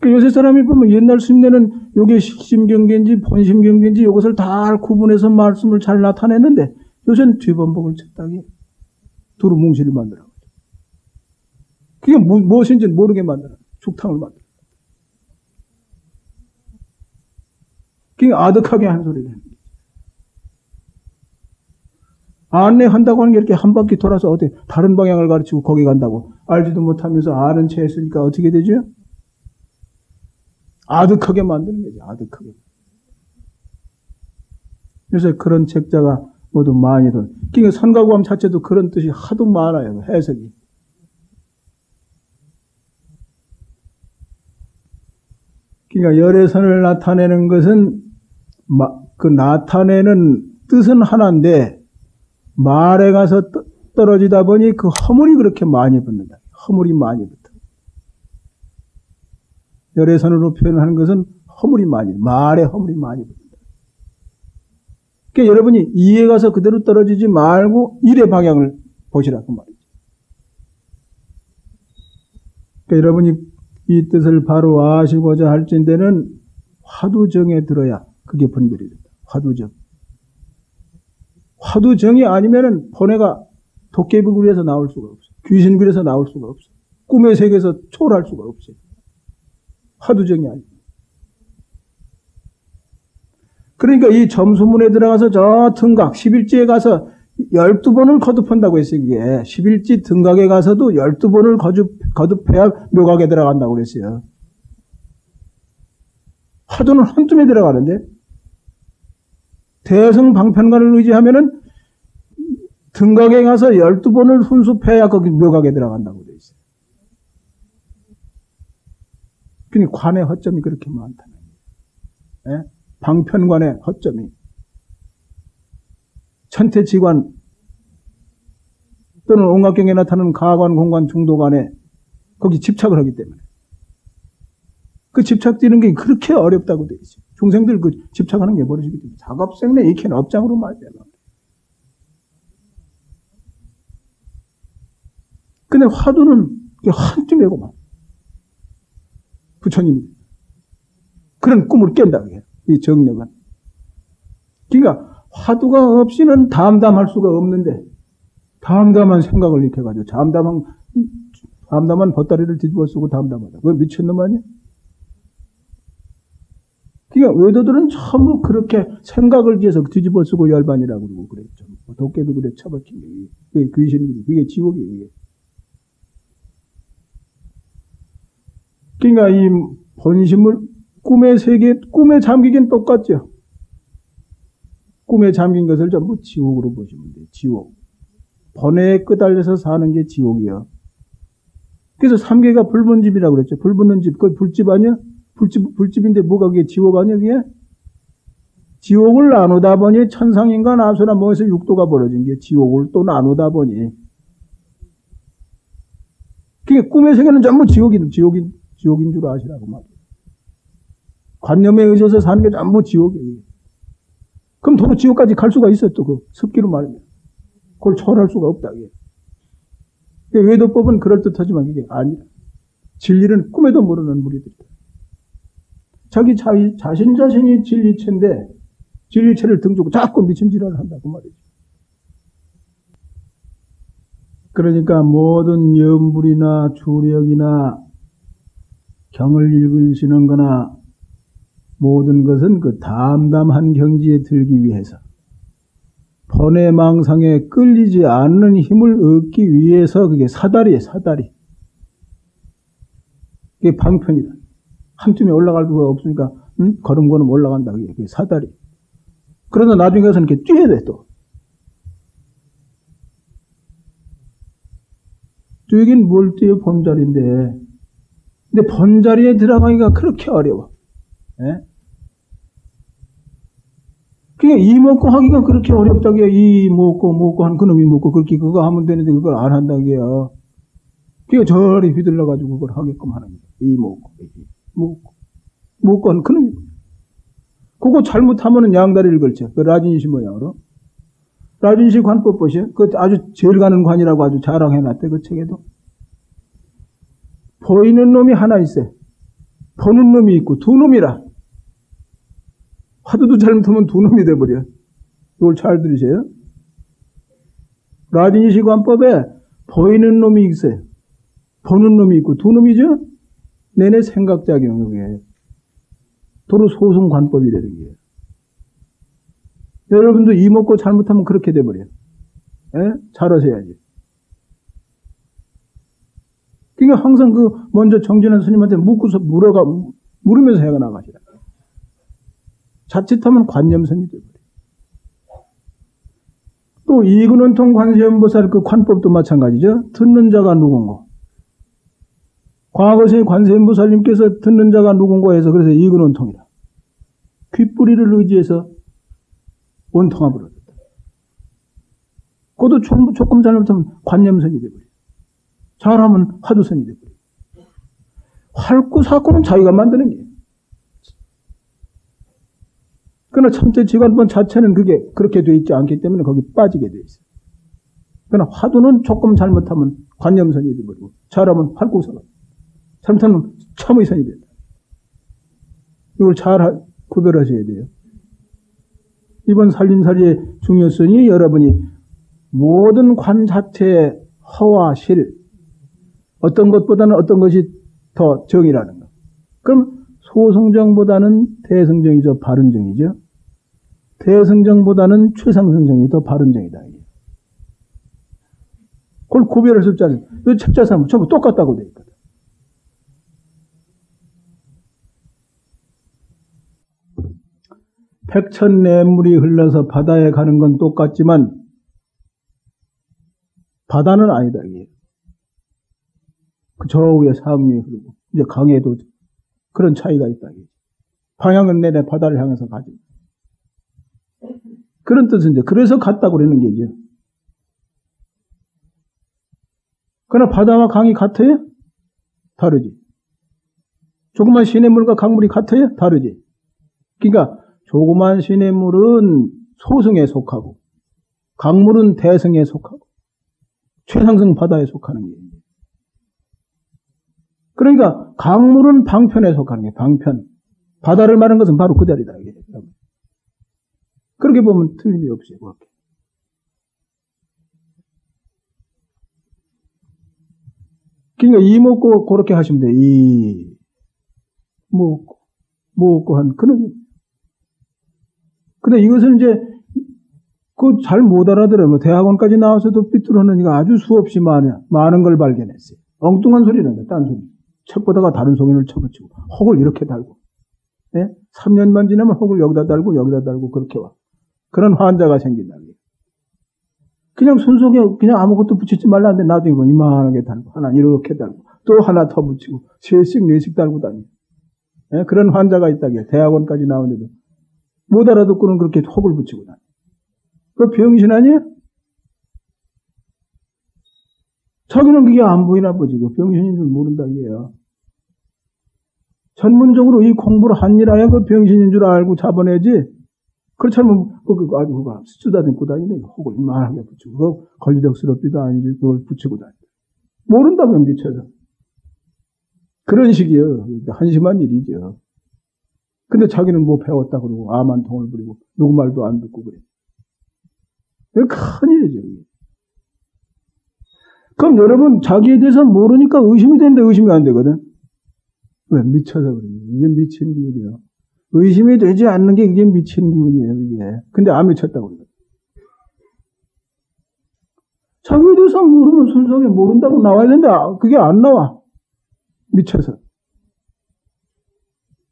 요새 사람이 보면 옛날 스님네는 요게 식심경계인지 본심경계인지 이것을 다 구분해서 말씀을 잘 나타냈는데 요새는 뒤범벅을 쳤다기 두루 뭉치를 만들어. 그게 무엇인지 모르게 만들어. 죽탕을 만들어. 그게 아득하게 한 소리를 하는 거지. 안내한다고 하는 게 이렇게 한 바퀴 돌아서 어디 다른 방향을 가르치고 거기 간다고 알지도 못하면서 아는 채 했으니까 어떻게 되죠? 아득하게 만드는 거지. 아득하게. 그래서 그런 책자가 모두 많이들. 그러니까 선가구함 자체도 그런 뜻이 하도 많아요. 해석이. 그러니까 열애선을 나타내는 것은 그 나타내는 뜻은 하나인데 말에 가서 떨어지다 보니 그 허물이 그렇게 많이 붙는다. 허물이 많이 붙어. 열애선으로 표현하는 것은 허물이 많이, 말에 허물이 많이 붙는다. 그러니까 여러분이 이에 가서 그대로 떨어지지 말고 일의 방향을 보시라고 말이죠. 그러니까 여러분이 이 뜻을 바로 아시고자 할진대는 화두정에 들어야 그게 분별이 된다. 화두정. 화두정이 아니면은 번뇌가 도깨비굴에서 나올 수가 없어. 귀신굴에서 나올 수가 없어. 꿈의 세계에서 초월할 수가 없어. 화두정이 아니고. 그러니까 이 점수문에 들어가서 저 등각 11지에 가서 12번을 거듭한다고 했어요. 이게 11지 등각에 가서도 12번을 거듭해야 묘각에 들어간다고 그랬어요. 화두는 한쯤에 들어가는데 대성방편관을 의지하면은 등각에 가서 12번을 훈습해야 거기 묘각에 들어간다고 돼 있어요. 그러니까 관의 허점이 그렇게 많다는 거예요. 예? 방편관의 허점이. 천태지관 또는 온각경에 나타나는 가관, 공관, 중도관에 거기 집착을 하기 때문에 그 집착되는 게 그렇게 어렵다고 돼 있어요. 중생들 그 집착하는 게 버릇이기 때문에 작업생내 익히는 업장으로 말이야. 근데 화두는 한쯤이고만 부처님이 그런 꿈을 깬다 그래요. 이 정력은. 그러니까 화두가 없이는 담담할 수가 없는데 담담한 생각을 이렇게 가지고 담담한 보따리를 뒤집어 쓰고 담담하다. 그거 미친놈 아니야? 그러니까 외도들은 전부 그렇게 생각을 지어서 뒤집어 쓰고 열반이라고 그러고 그랬죠. 도깨비 그래 처박힌 게 그게 귀신이 그게 지옥이에요. 그게. 그러니까 이 본심을 꿈의 세계, 꿈에 잠기긴 똑같죠. 꿈에 잠긴 것을 전부 지옥으로 보시면 돼요. 지옥. 번뇌에 끄달려서 사는 게 지옥이요. 그래서 삼계가 불본집이라고 그랬죠. 불붙는 집, 그거 불집 아니야? 불집인데 뭐가 그게 지옥 아니야, 그게? 지옥을 나누다 보니 천상인간 아수라 뭐에서 육도가 벌어진 게 지옥을 또 나누다 보니. 그게 꿈의 세계는 전부 지옥인 줄 아시라고 말이에요. 관념에 의해서 사는 게 전부 지옥이에요. 그럼 도로 지옥까지 갈 수가 있어요, 또 그 습기로 말이면. 그걸 초월할 수가 없다, 이게. 외도법은 그럴듯하지만 이게 아니야. 진리는 꿈에도 모르는 무리들이다. 자신이 진리체인데, 진리체를 등지고 자꾸 미친 지랄을 한다고 말이죠. 그러니까 모든 염불이나 주력이나 경을 읽으시는 거나 모든 것은 그 담담한 경지에 들기 위해서 번뇌망상에 끌리지 않는 힘을 얻기 위해서 그게 사다리예요, 사다리. 그게 방편이다. 한쯤에 올라갈 수가 없으니까 걸음걸음 올라간다. 그게 사다리. 그러다 나중에 가서는 이렇게 뛰어야 돼 또. 뛰긴 뭘 뛰어 본자리인데. 근데 본자리에 들어가기가 그렇게 어려워. 예? 그게 이 먹고 하기가 그렇게 어렵다고요. 이 먹고 한 그놈이 먹고 그렇게 그거 하면 되는데 그걸 안 한다고요. 그게 저리 휘둘러가지고 그걸 하게끔 하는 거예요. 이 먹고 한 그놈이. 그거 잘못하면은 양다리를 걸쳐. 그 라진시 뭐야, 알아? 라진시 관법 보세요. 그 아주 제일 가는 관이라고 아주 자랑해놨대, 그 책에도. 보이는 놈이 하나 있어요. 보는 놈이 있고 두 놈이라. 화두도 잘못하면 두 놈이 돼버려. 이걸 잘 들으세요. 라디니시 관법에 보이는 놈이 있어요. 보는 놈이 있고 두 놈이죠? 내내 생각작용, 이게. 도로 소승 관법이 되는 거예요. 여러분도 이목고 잘못하면 그렇게 돼버려요. 예? 잘하셔야지. 그러니까 항상 먼저 정진한 스님한테 묻고서 물으면서 해가 나가시라. 자칫하면 관념성이 되버려요. 또 이근원통 관세음보살 그 관법도 마찬가지죠. 듣는 자가 누군고. 과거세 관세음보살님께서 듣는 자가 누군고 해서 그래서 이근원통이라. 귓뿌리를 의지해서 원통합을 얻었다. 그것도 조금 잘못하면 관념선이 되버려요. 잘하면 화두선이 되버려요. 활구사건은 자기가 만드는 게. 그러나 참태지관본 자체는 그게 그렇게 돼 있지 않기 때문에 거기 빠지게 돼 있어요. 그러나 화두는 조금 잘못하면 관념선이 되버리고 잘하면 활구사건, 잘못하면 참의선이 된다. 이걸 잘 구별하셔야 돼요. 이번 살림살이의 중요성이 여러분이 모든 관 자체의 허와 실, 어떤 것보다는 어떤 것이 더 정이라는 것. 그럼 소승정보다는 대승정이 더 바른 정이죠. 대승정보다는 최상승정이 더 바른 정이다. 그걸 구별할 수 없잖아요. 이 책자사는 전부 똑같다고 되어 있거든. 백천내물이 흘러서 바다에 가는 건 똑같지만 바다는 아니다. 이게. 저 위에 상류에 흐르고 이제 강에도 그런 차이가 있다. 방향은 내내 바다를 향해서 가지. 그런 뜻인데 그래서 같다고 그러는 게죠. 그러나 바다와 강이 같아요? 다르지. 조그만 시냇물과 강물이 같아요? 다르지. 그러니까 조그만 시냇물은 소승에 속하고 강물은 대승에 속하고 최상승 바다에 속하는 게 있는. 그러니까 강물은 방편에 속하는 게 방편. 바다를 말하는 것은 바로 그 자리다. 이게. 그렇게 보면 틀림이 없어요. 그렇게. 그러니까 이목고 그렇게 하시면 돼요. 이목고 한 그런. 근데 이것은 이제 그 잘 못 알아들어요. 뭐 대학원까지 나와서도 삐뚤어는 이가 아주 수없이 많은 걸 발견했어요. 엉뚱한 소리는 딴 소리. 책보다가 다른 송인을 쳐붙이고 혹을 이렇게 달고. 예? 3년만 지나면 혹을 여기다 달고 그렇게 와. 그런 환자가 생긴다. 그냥 순속에 그냥 아무것도 붙이지 말라는데 나중에 뭐 이만하게 달고 하나 이렇게 달고 또 하나 더 붙이고 셋씩 넷씩 달고 다니. 예? 그런 환자가 있다게 대학원까지 나오는데도 못 알아듣고는 그렇게 혹을 붙이고 다니. 그 병신 아니에요? 자기는 그게 안 보이나 보지. 그 병신인 줄 모른다 이게요. 전문적으로 이 공부를 한 일 아야 그 병신인 줄 알고 잡아내지. 그렇지 않으면 아주 그거 쓰다듬고 다니네. 혹을 이만하게 붙이고 그거 권리적스럽지도 아니지 그걸 붙이고 다니. 모른다면 미쳐서. 그런 식이에요. 한심한 일이죠. 근데 자기는 뭐 배웠다 그러고 암한통을 부리고 누구 말도 안 듣고 그래. 이거 큰일이죠. 그럼 여러분 자기에 대해서 모르니까 의심이 되는데 의심이 안 되거든. 왜? 미쳐서 그래. 이게 미친 기운이야. 의심이 되지 않는 게 이게 미친 기운이에요. 이게. 근데 안 미쳤다고 그래. 자기에 대해서 모르면 순수하게 모른다고 나와야 되는데 그게 안 나와. 미쳐서.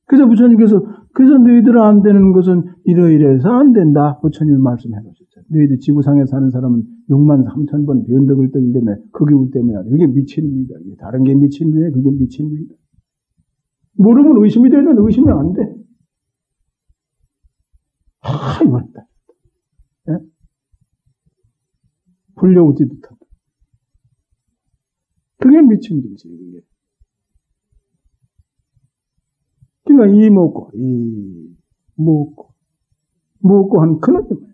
그래서 부처님께서 그래서 너희들 안 되는 것은 이러이러해서 안 된다. 부처님이 말씀해 놓으셨잖아요. 너희들 지구상에 사는 사람은 6만 3천 번 변덕을 떠기 때문에 그 기운 때문에 그게 미친 기운이다. 다른 게 미친 기운이야. 그게 미친 기운이다. 모르면 의심이 되는데 의심이 안 돼. 이거다. 예? 불려오지도 못한다. 그게 미친 기운이에요. 그게. 그러니까 먹고 한 그런 거예요.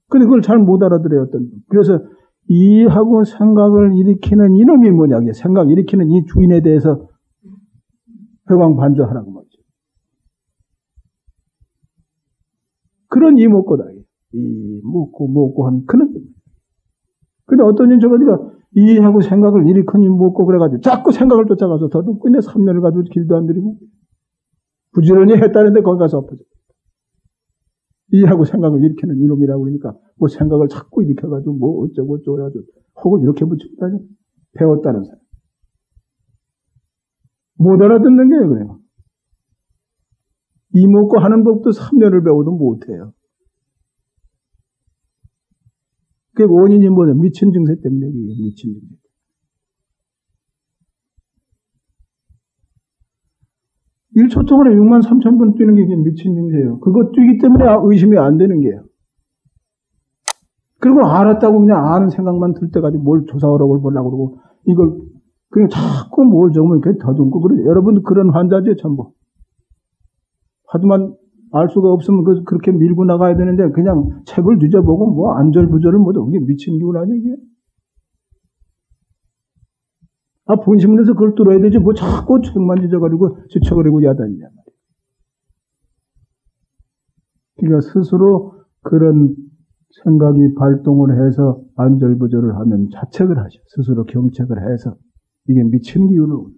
근데 그걸 잘 못 알아들어요, 어떤 분. 그래서 이하고 생각을 일으키는 이놈이 뭐냐, 생각 일으키는 이 주인에 대해서 회광반조하라고 말이죠. 그런 이목고다. 먹고 한 그런 거예요. 근데 어떤 년 저가 이해하고 생각을 일으키니 못고 그래가지고 자꾸 생각을 쫓아가서 더듬고 끝내 3년을 가지고 길도 안 드리고 부지런히 했다는데 거기 가서 엎어져. 이해하고 생각을 일으키는 이놈이라고 그러니까 뭐 생각을 자꾸 일으켜가지고 뭐 어쩌고 해가지고 혹을 이렇게 붙이고 다니 배웠다는 사람. 못 알아듣는 게 그래요. 이목구 하는 법도 3년을 배워도 못해요. 그게 원인이 뭐냐? 미친 증세 때문에 이게 미친 증세. 일초통안에 63,000번 뛰는 게 이게 미친 증세예요. 그거 뛰기 때문에 의심이 안 되는 게요. 그리고 알았다고 그냥 아는 생각만 들 때 가지고 뭘 조사하라고 보려고 그러고 이걸 그냥 자꾸 뭘 적으면 그게 더듬고 그러죠. 여러분 그런 환자죠 전부. 하지만 알 수가 없으면 그렇게 밀고 나가야 되는데 그냥 책을 뒤져보고 뭐 안절부절을 못해. 그게 미친 기운 아니야 이게. 본심을 해서 그걸 뚫어야 되지 뭐 자꾸 책만 뒤져가지고 지쳐버리고 야단이냐 말이야. 그러니까 스스로 그런 생각이 발동을 해서 안절부절을 하면 자책을 하죠. 스스로 경책을 해서 이게 미친 기운으로.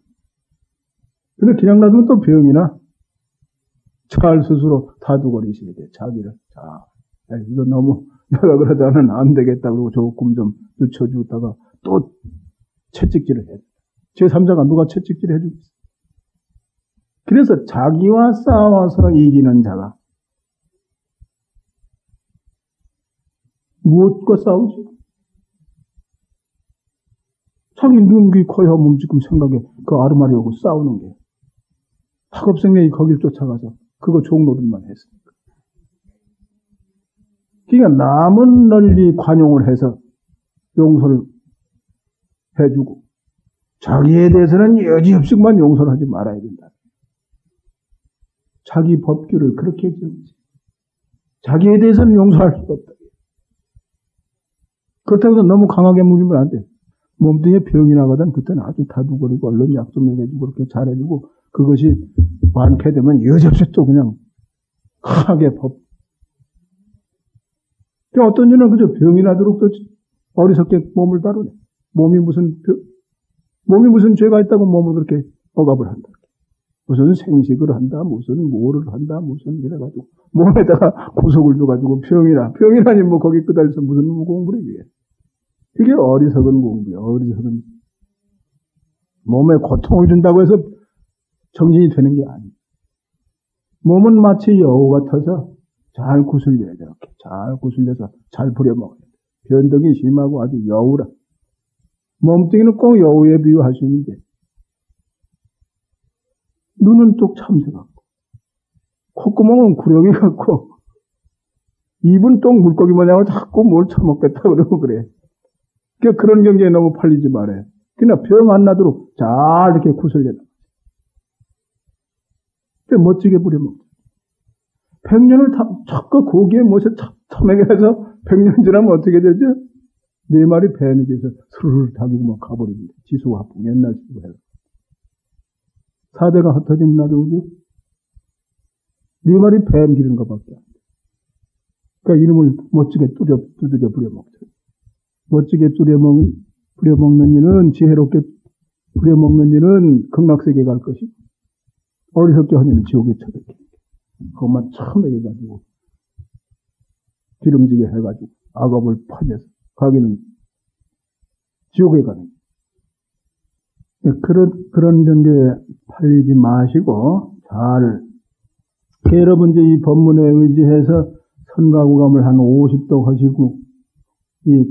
근데 그냥 놔두면 또 병이나 잘 스스로 다투거리셔야 돼. 자기를. 이거 너무 내가 그러다는 안 되겠다. 그러고 조금 좀 늦춰주다가 또 채찍질을 해. 제3자가 누가 채찍질 해주겠어. 그래서 자기와 싸워서 이기는 자가 무엇과 싸우지? 자기 눈, 귀, 코, 혀, 몸 지금 생각에 그 아르마리하고 싸우는 게 학업생명이 거길 쫓아가서 그거 종노릇만 했으니까. 그러니까 남은 널리 관용을 해서 용서를 해주고 자기에 대해서는 여지없이만 용서를 하지 말아야 된다. 자기 법규를 그렇게 했지. 자기에 대해서는 용서할 수가 없다. 그렇다고 해서 너무 강하게 물리면 안 돼. 몸뚱이에 병이 나거든 그때는 아주 다투거리고 얼른 약 좀 먹여주고 그렇게 잘해주고 그것이 완쾌되면 여지없이 또 그냥 강하게 법. 어떤 일은 그저 병이 나도록 또 어리석게 몸을 다루네. 몸이 무슨 죄가 있다고 몸을 그렇게 억압을 한다. 무슨 생식을 한다, 무슨 뭐를 한다, 무슨 이래가지고 몸에다가 구속을 줘가지고 병이라니 뭐 거기 끄달려서 무슨 공부를 위해. 이게 어리석은 공부야. 어리석은 몸에 고통을 준다고 해서 정진이 되는 게 아니야. 몸은 마치 여우 같아서 잘 구슬려야 돼. 이렇게 잘 구슬려서 잘 부려먹어야 돼. 변덕이 심하고 아주 여우라. 몸뚱이는 꼭 여우에 비유하시면 돼. 눈은 똑 참새 같고, 콧구멍은 구렁이 같고, 입은 똑 물고기 모양으로 자꾸 뭘 처먹겠다 그러고 그래. 그러니까 그런 경계에 너무 팔리지 말아요. 그러나 병 안 나도록 잘 이렇게 구슬려. 멋지게 부려먹죠. 100년을 자꾸 고기에 못에 처먹게 해서 100년 지나면 어떻게 되죠? 네 마리 뱀이 돼서 스르르 다기고 막 가버립니다. 지수화풍, 옛날 지수해요. 사대가 흩어진 날이 오죠? 네 마리 뱀 기른 것밖에 안 돼. 그러니까 이놈을 멋지게 두드려 부려먹죠. 멋지게 부려먹는 이는, 지혜롭게 부려먹는 이는 극락세계에 갈 것이고, 어리석게 하는 이는 지옥에 처박혀. 그것만 참 해가지고, 기름지게 해가지고, 악업을 퍼내서, 가기는 지옥에 가는. 그런 경계에 팔리지 마시고, 여러분 이 법문에 의지해서 선가구감을 한 50도 하시고, 이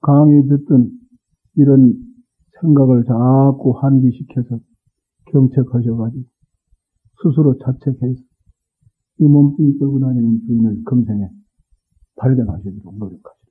강의 듣던 이런 생각을 자꾸 환기시켜서 경책하셔가지고, 스스로 자책해서 이 몸뚱이 끌고 다니는 주인을 금생에 발견하시도록 노력하시오.